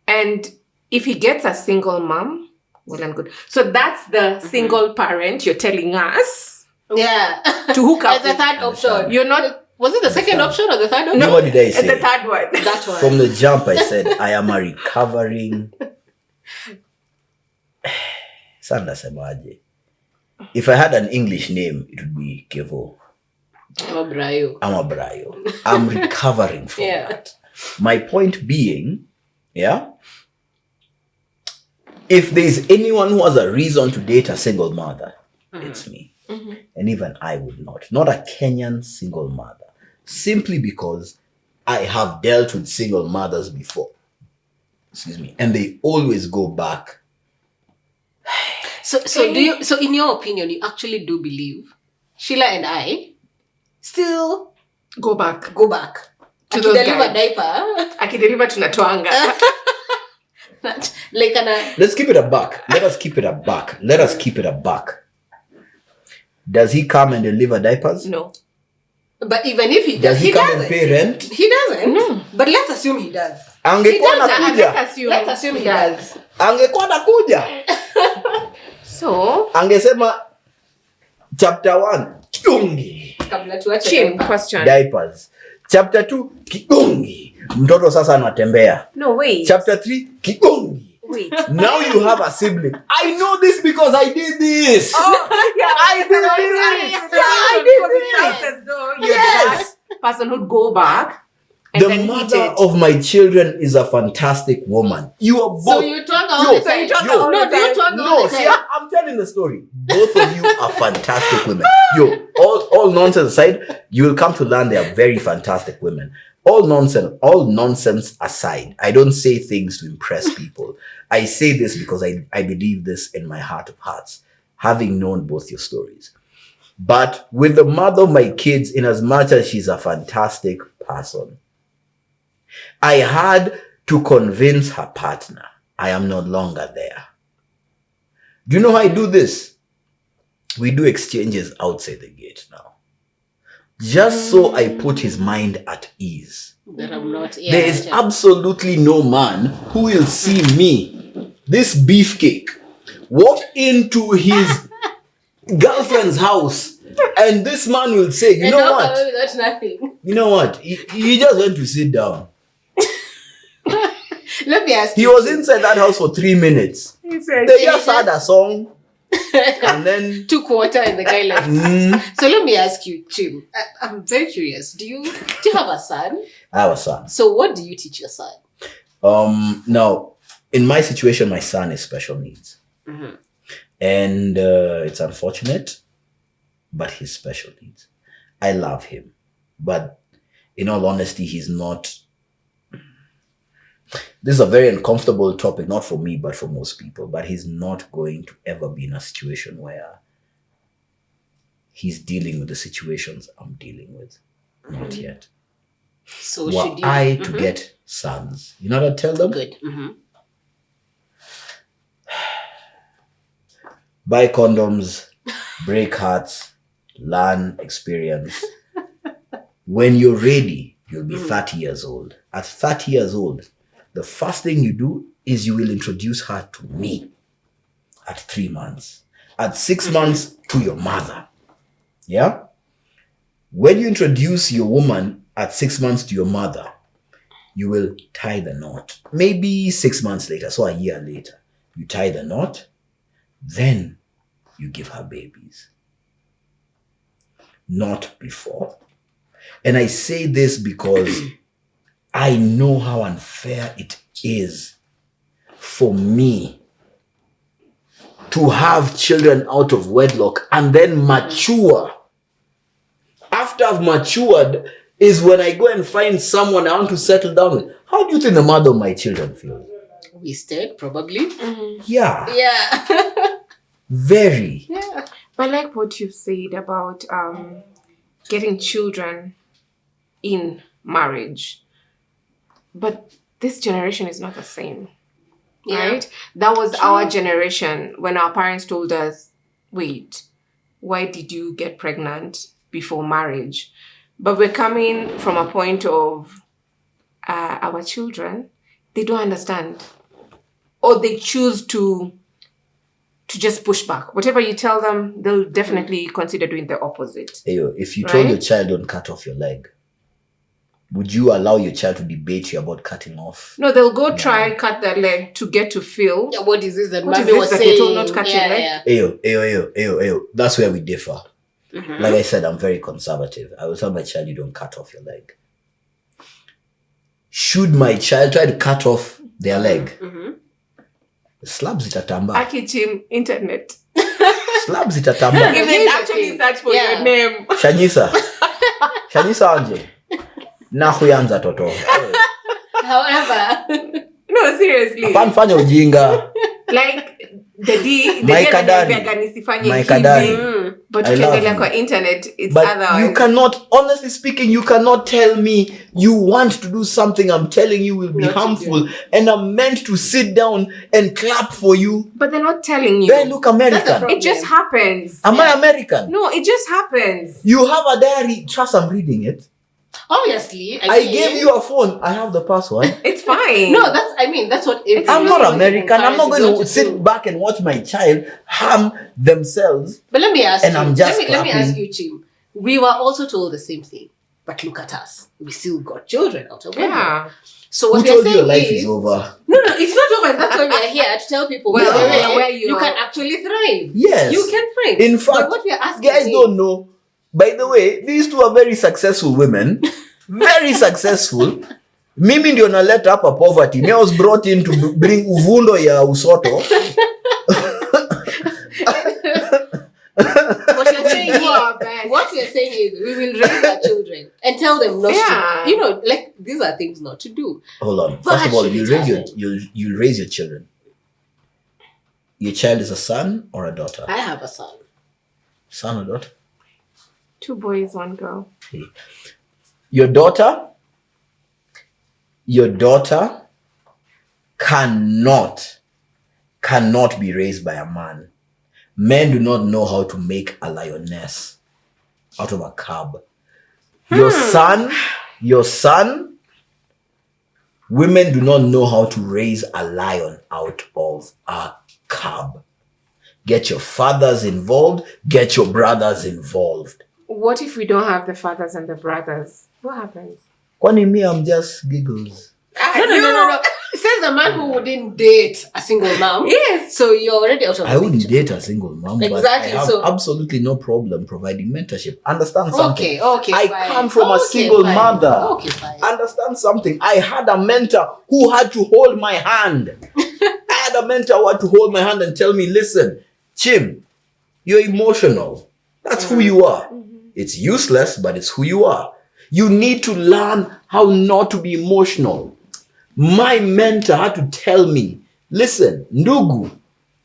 S2: And if he gets a single mom, well and good. So that's the single parent you're telling us.
S3: Yeah.
S2: To hook up.
S3: As a third option.
S2: You're not.
S3: Was it the second option or the third option?
S1: No, what did I say?
S2: The third one.
S3: That one.
S1: From the jump, I said, I am a recovering. Sanda semaje. If I had an English name, it would be Kevo.
S3: I'm a Brayo.
S1: I'm recovering from that. My point being, if there's anyone who has a reason to date a single mother, it's me. And even I would not a Kenyan single mother, simply because I have dealt with single mothers before. Excuse me. And they always go back.
S3: So in your opinion, you actually do believe Sheila and I still
S2: go back to those
S3: Akideliver
S2: guys.
S3: diaper.
S2: Akideliver tunatoanga.
S3: Like
S1: Let's keep it a buck. Let us keep it a buck. Does he come and deliver diapers?
S2: No.
S3: But even if he does
S1: he come and pay rent?
S3: He doesn't.
S2: No.
S3: But let's assume he does.
S1: Angekuwa anakuja.
S3: Let's assume he does.
S1: Angekuwa anakuja.
S2: So,
S1: Angesema chapter 1 kigongi.
S3: Kabla tuache
S2: Chim,
S3: diaper.
S2: question.
S1: Diapers. Chapter 2 kigongi. Mtoto sasa anatembea.
S2: No, wait.
S1: Chapter 3 kigongi.
S2: Wait.
S1: Now you have a sibling. I know this because I did this.
S2: Oh, yeah.
S1: I did
S2: It sounds as though you're that person who'd go back and
S1: The
S2: then
S1: mother
S2: eat it.
S1: of my children is a fantastic woman. You are both.
S3: So you talk all the time.
S2: No, do you talk
S1: No, see, I'm telling the story. Both of you are fantastic women. All nonsense aside, you will come to learn they are very fantastic women. All nonsense aside, I don't say things to impress people. I say this because I believe this in my heart of hearts, having known both your stories. But with the mother of my kids, in as much as she's a fantastic person, I had to convince her partner I am no longer there. Do you know how I do this? We do exchanges outside the gate now. Just so I put his mind at ease.
S3: That I'm not.
S1: There is absolutely no man who will see me, this beefcake, walk into his girlfriend's house, and this man will say, you know what?
S3: That's nothing.
S1: You know what? He just went to sit down.
S3: Let me ask
S1: He
S3: you.
S1: was inside that house for 3 minutes.
S2: He said,
S1: They just had a song, and then
S3: 2 quarter and the guy left. So let me ask you, Chim. I'm very curious. Do you have a son?
S1: I have a son.
S3: So what do you teach your son?
S1: Now, in my situation, my son is special needs.
S3: Mm-hmm.
S1: And it's unfortunate, but he's special needs. I love him. But in all honesty, he's not... This is a very uncomfortable topic, not for me, but for most people. But he's not going to ever be in a situation where he's dealing with the situations I'm dealing with. Not yet.
S3: So
S1: Were
S3: should you...
S1: I to get sons, you know what I tell them?
S3: Good. Mm-hmm.
S1: Buy condoms, break hearts, learn, experience. When you're ready, you'll be 30 years old. At 30 years old, the first thing you do is you will introduce her to me at 3 months. At 6 months, to your mother. Yeah? When you introduce your woman at 6 months to your mother, you will tie the knot. Maybe 6 months later, so a year later, you tie the knot, then you give her babies. Not before. And I say this because I know how unfair it is for me to have children out of wedlock and then mature. After I've matured is when I go and find someone I want to settle down with. How do you think the mother of my children feels?
S3: Wasted, probably.
S1: Yeah.
S3: Yeah.
S1: Very.
S3: Yeah.
S2: But like what you've said about getting children in marriage, but this generation is not the same, right? That was our generation when our parents told us, wait, why did you get pregnant before marriage? But we're coming from a point of our children, they don't understand, or they choose to just push back. Whatever you tell them, they'll definitely consider doing the opposite.
S1: Ayo, if you told your child don't cut off your leg, would you allow your child to debate you about cutting off?
S2: No, they'll go try cut their leg to get to feel.
S3: Yeah, what is this that
S2: What is
S3: mommy
S2: this
S3: was
S2: that
S3: saying?
S2: you told not cut your leg?
S1: Ayo. That's where we differ. Like I said, I'm very conservative. I will tell my child you don't cut off your leg. Should my child try to cut off their leg? Slabs itatamba.
S2: Akichim internet.
S1: Slabs itatamba.
S2: If they actually search for your name.
S1: Shanyisa Anje. Nahuyanza toto.
S3: However,
S2: No, seriously.
S1: Panfanya ujinga.
S2: Like the D
S1: Maikadari.
S2: nisifanye
S1: Maikadari.
S2: hivi. But
S1: I love
S2: ukiangalia
S1: you.
S2: kwa internet, it's
S1: But
S2: otherwise.
S1: you cannot, honestly speaking, you cannot tell me you want to do something I'm telling you will be
S3: Not to
S1: harmful,
S3: do.
S1: and I'm meant to sit down and clap for you.
S2: But they're not telling you.
S1: Then look
S3: That's the
S1: American.
S3: problem.
S2: It just happens.
S1: Am I American?
S2: No, it just happens.
S1: You have a diary. Trust, I'm reading it.
S3: Obviously,
S1: I gave you a phone. I have the password.
S2: It's fine.
S3: No, that's what.
S1: I'm not American. I'm not going to
S3: do.
S1: sit back and watch my child harm themselves.
S3: But let me ask
S1: And
S3: you.
S1: I'm just
S3: let me ask
S1: clapping.
S3: you, Chim. We were also told the same thing, but look at us. We still got children out of wedlock.
S2: Yeah.
S3: So
S1: Who
S3: what we're
S1: told you
S3: saying
S1: your life is over?
S3: No, it's not over. That's why we are here to tell people
S2: Well,
S3: where
S2: you
S3: you
S2: are.
S3: can actually thrive.
S1: Yes.
S3: You can thrive.
S1: In
S3: But
S1: fact,
S3: what we are asking
S1: guys
S3: is,
S1: don't know. By the way, these two are very successful women. Very successful. Mimi ndio naleta hapa poverty. Me, I was brought in to bring uvundo ya usoto.
S3: what we are saying is we will raise our children and tell them not to. Like these are things not to do.
S1: Hold on.
S3: But
S1: First of all,
S3: should
S1: you
S3: it
S1: raise
S3: happen?
S1: you raise your children. Your child is a son or a daughter?
S3: I have a son.
S1: Son or daughter?
S2: 2 boys, 1 girl.
S1: Your daughter cannot be raised by a man. Men do not know how to make a lioness out of a cub. Your son, women do not know how to raise a lion out of a cub. Get your fathers involved, get your brothers involved.
S2: What if we don't have the fathers and the brothers? What happens?
S1: Kwani me, I'm just giggles.
S3: No. Says the man who wouldn't date a single mom.
S2: Yes.
S3: So you're already out of the
S1: I wouldn't
S3: picture.
S1: date a single mom, but I
S3: Exactly,
S1: have
S3: so-
S1: absolutely no problem providing mentorship. Understand something.
S3: Okay,
S1: I
S3: fine.
S1: come from a
S3: Okay,
S1: single
S3: fine.
S1: mother.
S3: Okay, fine.
S1: Understand something. I had a mentor who had to hold my hand. I had a mentor who had to hold my hand and tell me, listen, Chim, you're emotional. That's who you are. It's useless, but it's who you are. You need to learn how not to be emotional. My mentor had to tell me, listen, Ndugu,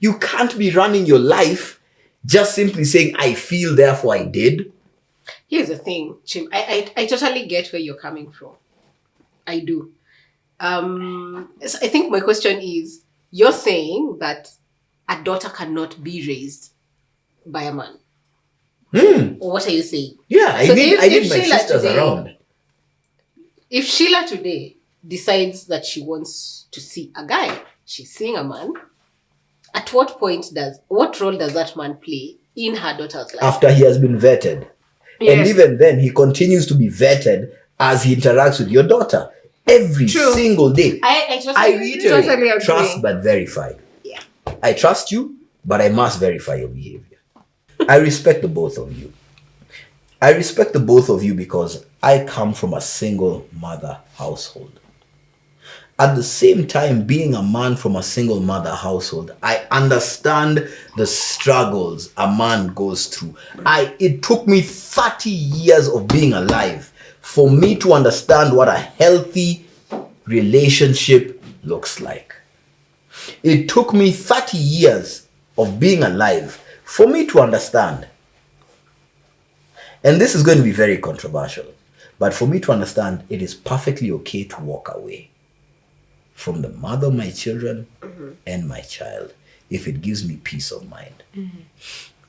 S1: you can't be running your life just simply saying, I feel, therefore I did.
S3: Here's the thing, Chim. I totally get where you're coming from. I do. So I think my question is, you're saying that a daughter cannot be raised by a man. Or what are you saying?
S1: Yeah, I
S3: So
S1: need
S3: if
S1: my
S3: Sheila
S1: sisters
S3: today-
S1: around.
S3: If Sheila today decides that she wants to see a guy, she's seeing a man, at what role does that man play in her daughter's life?
S1: After he has been vetted. And
S2: Yes.
S1: even then, he continues to be vetted as he interacts with your daughter every
S2: True.
S1: single day.
S3: I
S1: I
S3: agree.
S1: reiterate,
S2: Totally agree.
S1: trust but verify.
S3: Yeah.
S1: I trust you, but I must verify your behavior. I respect the both of you. I respect the both of you because I come from a single mother household. At the same time, being a man from a single mother household, I understand the struggles a man goes through. It took me 30 years of being alive for me to understand what a healthy relationship looks like. It took me 30 years of being alive for me to understand. And this is going to be very controversial, but for me to understand, it is perfectly okay to walk away from the mother of my children and my child if it gives me peace of mind.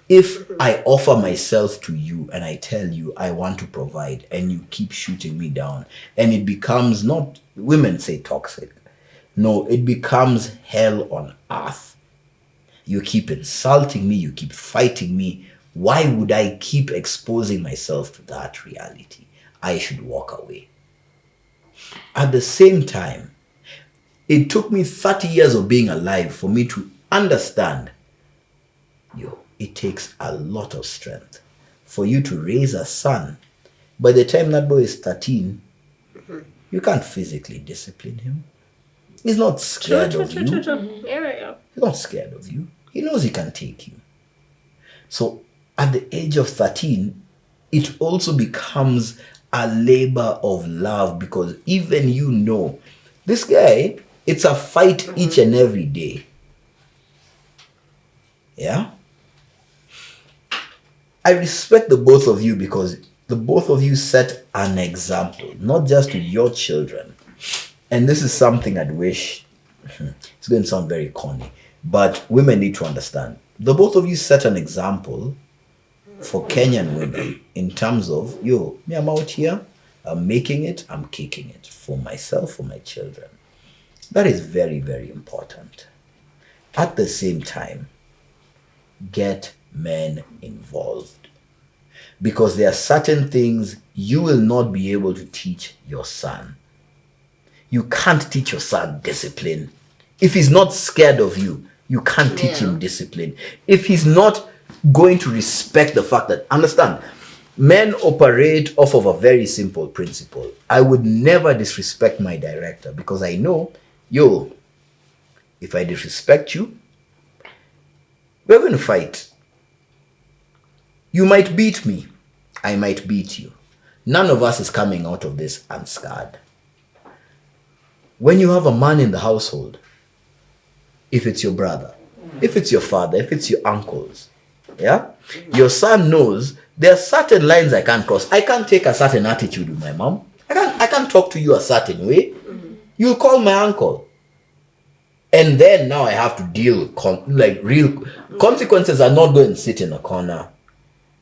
S1: If I offer myself to you and I tell you I want to provide and you keep shooting me down and it becomes not, women say toxic. No, it becomes hell on earth. You keep insulting me, you keep fighting me. Why would I keep exposing myself to that reality? I should walk away. At the same time, it took me 30 years of being alive for me to understand, it takes a lot of strength for you to raise a son. By the time that boy is 13, you can't physically discipline him. He's not scared of you. He's not scared of you. He knows he can take you. So at the age of 13, it also becomes a labor of love because even this guy, it's a fight each and every day. Yeah? I respect the both of you because the both of you set an example, not just to your children. And this is something I'd wish, it's going to sound very corny, but women need to understand. The both of you set an example for Kenyan women in terms of, yo, me, I'm out here, I'm making it, I'm kicking it for myself, for my children. That is very, very important. At the same time, get men involved. Because there are certain things you will not be able to teach your son. You can't teach your son discipline. If he's not scared of you, you can't teach him discipline. If he's not going to respect the fact that, understand, men operate off of a very simple principle. I would never disrespect my director because I know, yo, if I disrespect you, we're going to fight. You might beat me. I might beat you. None of us is coming out of this unscarred. When you have a man in the household, if it's your brother, if it's your father, if it's your uncles, yeah, your son knows there are certain lines I can't cross. I can't take a certain attitude with my mom. I can't talk to you a certain way. You'll call my uncle. And then now I have to deal with real consequences are not going to sit in a corner.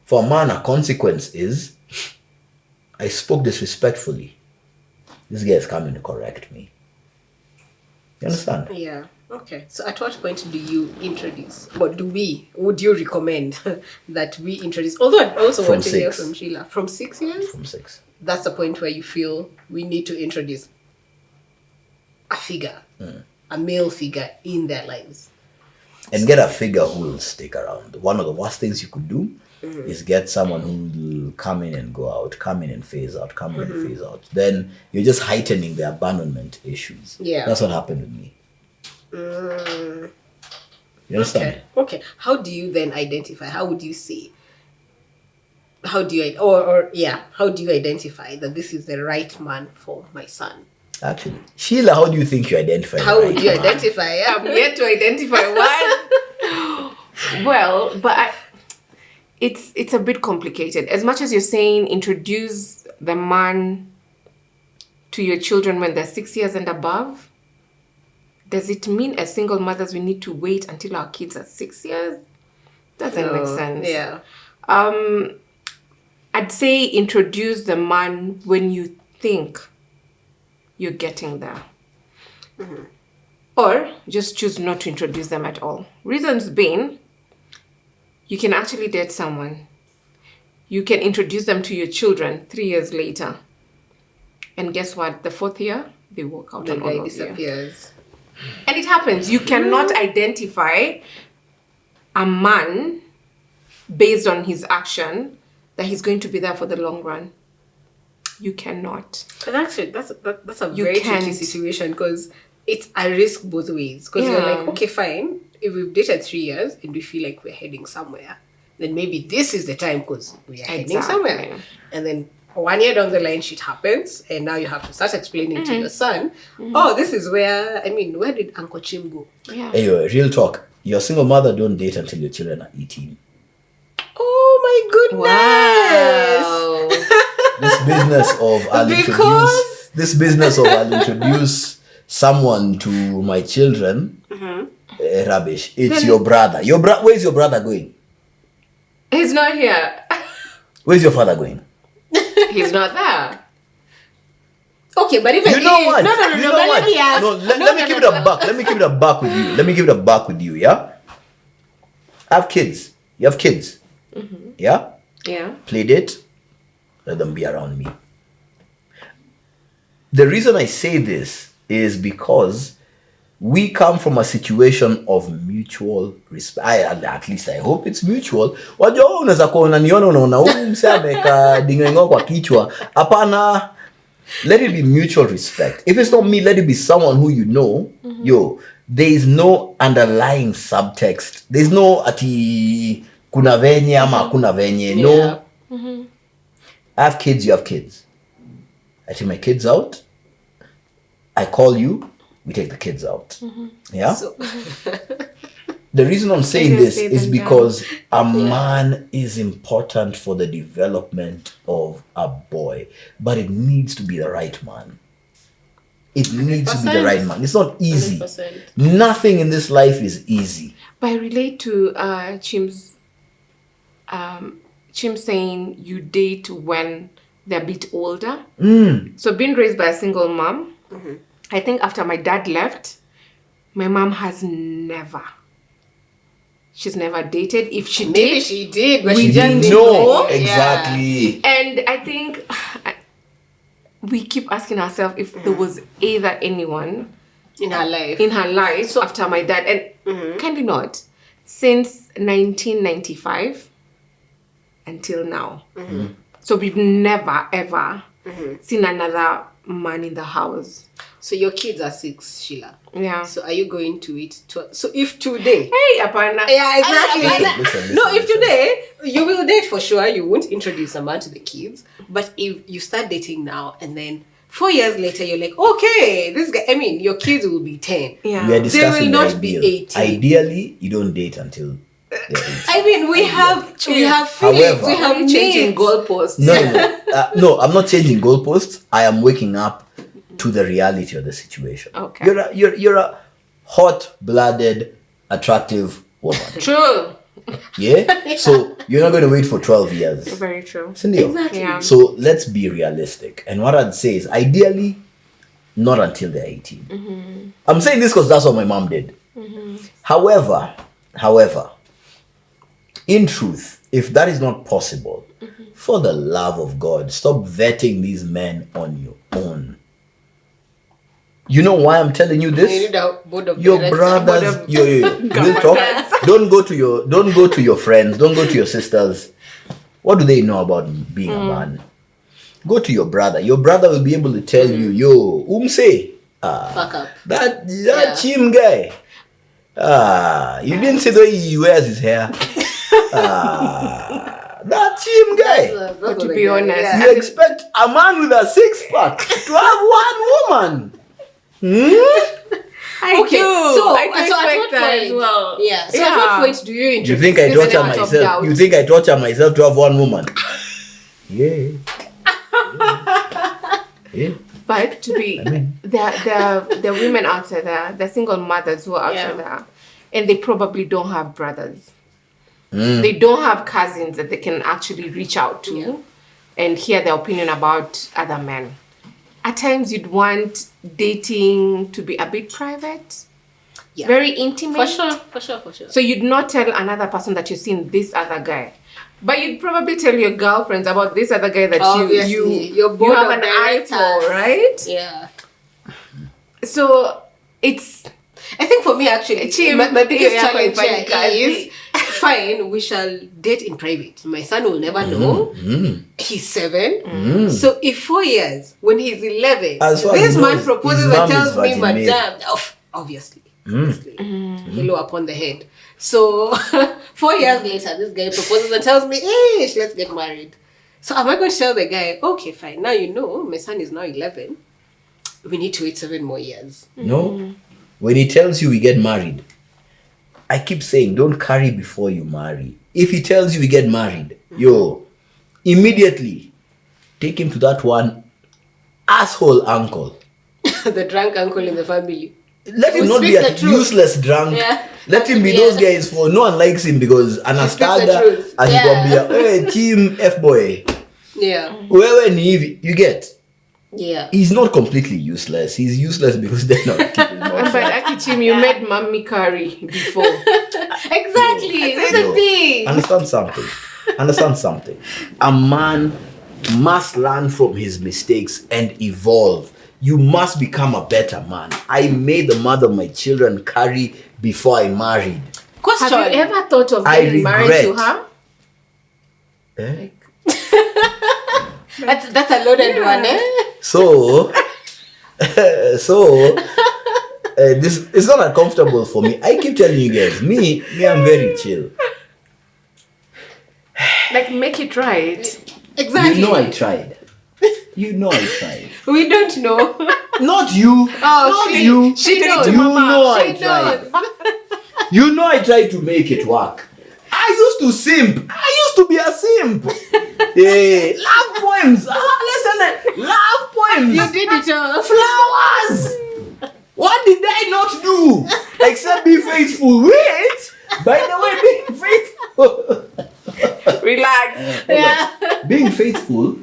S1: For a man, a consequence is I spoke disrespectfully. This guy is coming to correct me. You understand?
S3: Yeah. Okay. So at what point do you introduce, or would you recommend that we introduce? Although I also want to hear from Sheila. From 6 years?
S1: From 6.
S3: That's the point where you feel we need to introduce a figure, a male figure in their lives.
S1: And get a figure who will stick around. One of the worst things you could do is get someone who will come in and go out, come in and phase out, come in and phase out. Then you're just heightening the abandonment issues.
S3: Yeah.
S1: That's what happened with me. You understand?
S3: Okay. How do you then identify? How would you say? How do you identify that this is the right man for my son?
S1: Actually, Sheila, how do you think you identify?
S3: How would you identify?
S2: I'm yet to identify one. Well, but it's a bit complicated. As much as you're saying introduce the man to your children when they're 6 years and above, does it mean as single mothers we need to wait until our kids are 6 years? Doesn't make sense.
S3: Yeah.
S2: I'd say introduce the man when you think you're getting there. Or just choose not to introduce them at all. Reasons being, you can actually date someone. You can introduce them to your children 3 years later. And guess what? The 4th year, they walk out
S3: The
S2: and all
S3: guy
S2: of you.
S3: disappears.
S2: And it happens. You cannot identify a man based on his action that he's going to be there for the long run. You cannot.
S3: And actually, that's a very tricky situation because it's a risk both ways. Because you're like, okay, fine. If we've dated 3 years and we feel like we're heading somewhere, then maybe this is the time because we are heading somewhere. And then 1 year down the line, shit happens, and now you have to start explaining to your son, oh, this is where did Uncle Chim go?
S2: Yeah.
S1: Anyway, real talk. Your single mother don't date until your children are 18.
S3: Oh my goodness!
S2: Wow.
S1: This business of I'll introduce someone to my children, rubbish. It's your brother. Where's your brother going?
S2: He's not here.
S1: Where's your father going?
S2: He's not there.
S3: Okay, but if
S1: you know what?
S3: Let me ask.
S1: Let me give it a buck. Let me give it a buck with you. Let me give it a buck with you. Yeah. I have kids. You have kids. Yeah.
S2: Yeah.
S1: Play date. Let them be around me. The reason I say this is because we come from a situation of mutual respect. At least I hope it's mutual. Wajua unaweza kuona niona unaona huyu msee ameka dingengo kwa kichwa. Hapana. Let it be mutual respect. If it's not me, let it be someone who you know. There is no underlying subtext. There's no ati kuna venye ama kuna venye. No. I have kids, you have kids. I take my kids out. I call you. We take the kids out. Yeah? The reason I'm saying
S2: Easier
S1: this
S2: said
S1: is
S2: than
S1: because a man is important for the development of a boy, but it needs to be the right man. It needs to be the right man. It's not easy.
S3: 100%.
S1: Nothing in this life is easy.
S2: But I relate to Chim's saying you date when they're a bit older. So being raised by a single mom, I think after my dad left, my mom has she's never dated. If she
S3: Maybe
S2: did,
S3: she did, but
S2: we
S3: she just
S2: didn't
S3: didn't
S2: know.
S3: know.
S1: Exactly.
S2: And I think we keep asking ourselves if there was either anyone
S3: In her life.
S2: so after my dad, and kindly not, since 1995 until now. So we've never ever seen another man in the house.
S3: So your kids are 6, Sheila.
S2: Yeah.
S3: So are you going to it? So if today...
S2: Hey, apana.
S3: Yeah, exactly.
S1: Listen,
S3: No, if today you will date for sure, you won't introduce a man to the kids. But if you start dating now and then 4 years later, you're like, okay, this guy, I mean, your kids will be 10.
S2: Yeah.
S1: We are discussing
S3: will
S1: the
S3: not be
S1: ideal.
S3: 18.
S1: Ideally, you don't date until they're 18.
S3: I mean, we have feelings,
S1: However-
S3: we have
S2: changing
S3: needs.
S2: goalposts.
S1: No, I'm not changing goalposts. I am waking up to the reality of the situation.
S2: Okay.
S1: You're a hot-blooded, attractive woman.
S2: True.
S1: Yeah? So you're not going to wait for 12 years.
S2: Very true.
S1: Cindy?
S3: Exactly.
S2: Yeah.
S1: So let's be realistic. And what I'd say is ideally, not until they're 18. I'm saying this because that's what my mom did. However, in truth, if that is not possible, for the love of God, stop vetting these men on your own. You know why I'm telling you
S3: You
S1: this?
S3: need a board of
S1: Your
S3: directors.
S1: brothers,
S2: Board of
S1: we'll talk. Don't go to your friends. Don't go to your sisters. What do they know about being a man? Go to your brother. Your brother will be able to tell you, yo, umse,
S3: Fuck up.
S1: that Chim guy. You didn't see the way he wears his hair. That Chim guy.
S2: But to be honest,
S1: You expect a man with a 6-pack to have one woman?
S2: I
S3: Okay,
S2: do.
S3: so
S2: I do
S3: at
S2: expect
S3: what
S2: that
S3: point?
S2: as well.
S3: Yeah. So
S2: Yeah.
S3: at what point do you
S1: You
S3: introduce?
S1: think I
S2: There's
S1: torture
S2: an element of
S1: myself?
S2: doubt.
S1: You think I torture myself to have one woman? Yeah. Yeah.
S2: But to be,
S1: I mean-
S2: there are women outside there, the single mothers who are outside
S3: Yeah.
S2: there, and they probably don't have brothers. They don't have cousins that they can actually reach out to and hear their opinion about other men. At times, you'd want dating to be a bit private,
S3: Yeah.
S2: very intimate.
S3: For sure.
S2: So you'd not tell another person that you've seen this other guy. But you'd probably tell your girlfriends about this other guy that
S3: Obviously,
S2: you
S3: your board
S2: have
S3: of
S2: an eye for,
S3: directors.
S2: right?
S3: Yeah.
S2: So it's
S3: I think for me, actually,
S2: Chim,
S3: my biggest
S2: yeah,
S3: challenge
S2: quite
S3: here
S2: funny,
S3: is, fine, we shall date in private. My son will never know. He's 7. So if 4 years, when he's 11,
S1: As far as
S3: this
S1: he
S3: man
S1: knows,
S3: proposes
S1: his
S3: and
S1: mom is
S3: tells me,
S1: virgin maid.
S3: madam, obviously. Hello upon the head. So 4 years later, this guy proposes and tells me, hey, let's get married. So am I going to tell the guy, okay, fine, now you know, my son is now 11. We need to wait 7 more years.
S1: No. When he tells you we get married, I keep saying don't carry before you marry. If he tells you we get married, immediately take him to that one asshole uncle.
S3: The drunk uncle in the family.
S1: Let him
S3: Who
S1: not be
S3: speaks
S1: a
S3: the truth.
S1: useless drunk.
S3: Yeah.
S1: Let him be
S3: Yeah.
S1: those guys for no one likes him because Anastasia
S3: truth.
S1: and
S3: Yeah.
S1: hey Team F boy.
S3: Yeah.
S1: Whoever you get.
S3: Yeah.
S1: He's not completely useless. He's useless because they're not keeping him
S2: but Akichim, you made mommy curry before.
S3: Exactly. That's the
S1: Yo,
S3: thing.
S1: Understand something. A man must learn from his mistakes and evolve. You must become a better man. I made the mother of my children carry before I married.
S3: Question.
S2: Have you ever thought of
S1: I
S2: getting married
S1: regret.
S2: to her?
S1: Eh?
S3: That's a loaded one, eh?
S1: So, this it's not uncomfortable for me. I keep telling you guys, me, I'm very chill.
S2: Like, make it right.
S3: Exactly.
S1: You know I tried.
S3: We don't know.
S1: Not you.
S3: Oh,
S1: not you.
S3: She knows.
S1: You know I
S3: She
S1: tried.
S3: knows.
S1: You know I tried to make it work. I used to simp. I used to be a simp. Hey, love poems. Listen, love poems.
S3: You did it all.
S1: Flowers. What did I not do? Except be faithful. Wait. By the way, being faithful.
S2: Relax.
S3: Yeah.
S1: Being faithful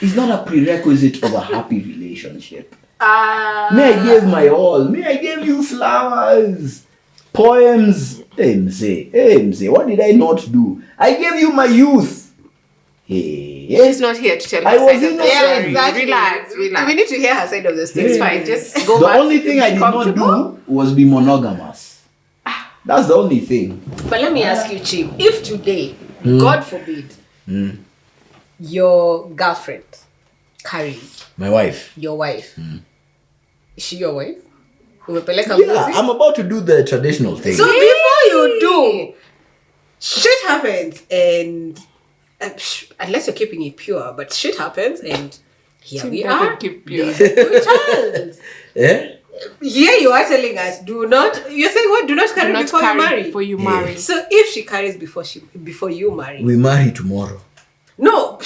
S1: is not a prerequisite of a happy relationship. Me, I gave my all. Me, I gave you flowers. Poems. Hey, Mzee, what did I not do? I gave you my youth. Hey,
S2: She's not here to tell us.
S1: I was innocent.
S3: Yeah, exactly.
S2: Relax.
S3: We need to hear her side of the story.
S2: It's fine. Just go
S1: The
S2: back.
S1: only thing I did not do was be monogamous. That's the only thing.
S3: But let me ask you, Chim, if today, God forbid, your girlfriend carries
S1: My wife.
S3: your wife, is she your wife? Umepeleka
S1: Yeah,
S3: mbuzi?
S1: I'm about to do the traditional thing.
S3: So before you do, shit happens, and unless you're keeping it pure, but shit happens, and here we
S2: doesn't
S3: are.
S2: keep pure.
S3: These are two child.
S1: Eh?
S3: Here you are telling us, do not. You're saying what? Do not carry
S2: Do not
S3: before
S2: carry
S3: you marry.
S2: before you marry.
S3: So if she carries before you marry,
S1: We marry tomorrow.
S3: no.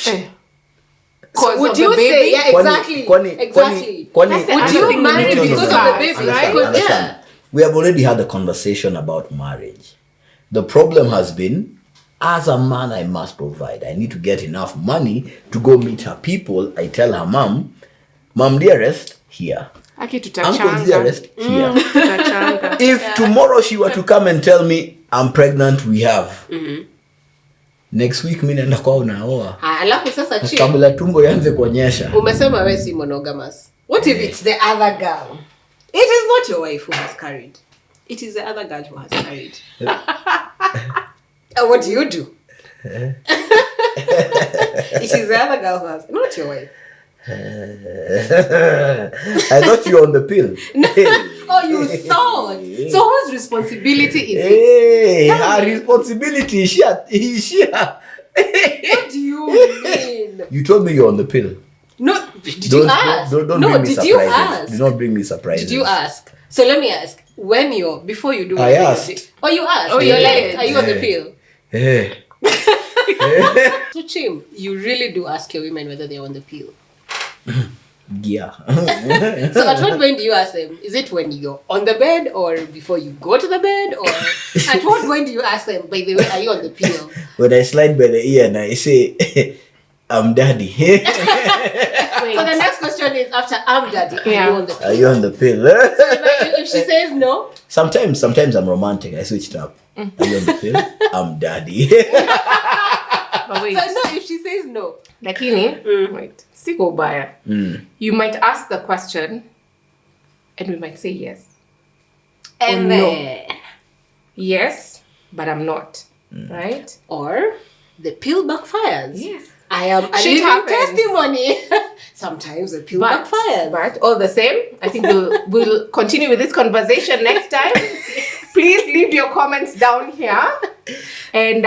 S2: Because
S3: Would
S2: of
S3: you
S2: the
S3: say
S2: baby?
S3: yeah, exactly? Exactly.
S2: That's the
S3: Would
S2: other
S3: you
S2: thing
S3: marry
S2: we need to
S3: because of
S2: discuss.
S3: the baby?
S1: Understand,
S3: Right?
S1: understand. We have already had a conversation about marriage. The problem has been, as a man, I must provide. I need to get enough money to go meet her people. I tell her, Mom, dearest, here.
S2: Aki
S1: Uncle dearest, here.
S2: tutachanga.
S1: If tomorrow she were to come and tell me, I'm pregnant, we have. Next week, mi naenda kwao naoa.
S3: Alafu sasa Chim,
S1: Kabla tumbo yanze kuonyesha.
S3: umesema wewe si monogamous. What if it's the other girl? It is not your wife who has carried. It is the other girl who has carried. What do you do? It is the other girl who has, not your wife.
S1: I thought you were on the pill.
S3: Oh, you thought. So whose responsibility is it?
S1: Hey,
S3: Tell
S1: her
S3: me.
S1: responsibility. She.
S3: What do you mean?
S1: You told me you're on the pill.
S3: No, did you ask?
S1: Don't
S3: No,
S1: bring me
S3: did
S1: surprises.
S3: you ask?
S1: Do not bring me surprises.
S3: Did you ask? So let me ask. Before you do
S1: I
S3: anything,
S1: asked.
S3: Oh, you asked.
S2: Oh,
S3: You're
S2: you
S3: like,
S2: did.
S3: are you on the pill?
S1: Hey.
S3: So Chim, you really do ask your women whether they're on the pill.
S1: Yeah.
S3: So at what point do you ask them? Is it when you're on the bed or before you go to the bed? Or at what point do you ask them, by the way, are you on the pill?
S1: When I slide by the ear and I say, I'm daddy.
S2: Wait.
S3: So the next question is, after I'm daddy, are
S2: Yeah.
S3: you on the pill?
S1: Are you on the pill?
S3: If she says no,
S1: Sometimes I'm romantic. I switched up. Are you on the pill? I'm daddy.
S2: But wait.
S3: so no, if she says no,
S2: Lakini, wait. Siko ubaya. You might ask the question and we might say yes.
S3: and
S2: Or no.
S3: then,
S2: Yes, but I'm not. Right?
S3: or the pill backfires.
S2: Yes.
S3: I am a
S2: Shit
S3: living
S2: happens.
S3: testimony. Sometimes the pill backfires.
S2: But all the same, I think we'll continue with this conversation next time. Please leave your comments down here. And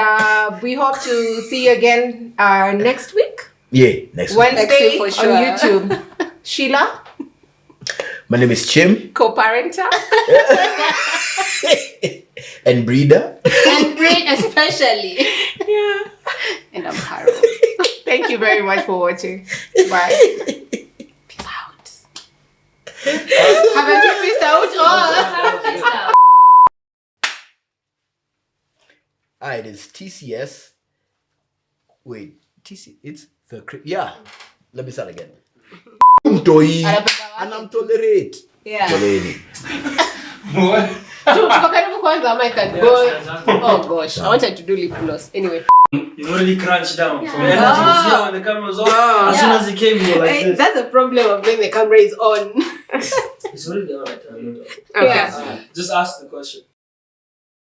S2: we hope to see you again next week.
S1: Yeah, next week.
S2: Wednesday
S3: Next week for sure.
S2: on YouTube. Sheila,
S1: My name is Chim
S2: co-parenter.
S1: and breeder.
S3: And brain especially.
S2: Yeah.
S3: And I'm Carol.
S2: Thank you very much for watching. Bye.
S3: Peace out. Haven't you peaced out? Oh.
S1: It is TCS. Wait, it's the yeah. Let me start again. Mtoi. And I'm tolerate.
S3: Yeah.
S1: Tolerate.
S3: Tuko karibu kwanza, I can go. Oh gosh, I wanted to do lip gloss. Anyway.
S4: You already crunched down. So energy was here when the camera was on. As soon as it came, you were like this.
S3: That's the problem of when the camera is on.
S4: It's already on.
S2: Okay.
S3: Yeah.
S4: Just ask the question.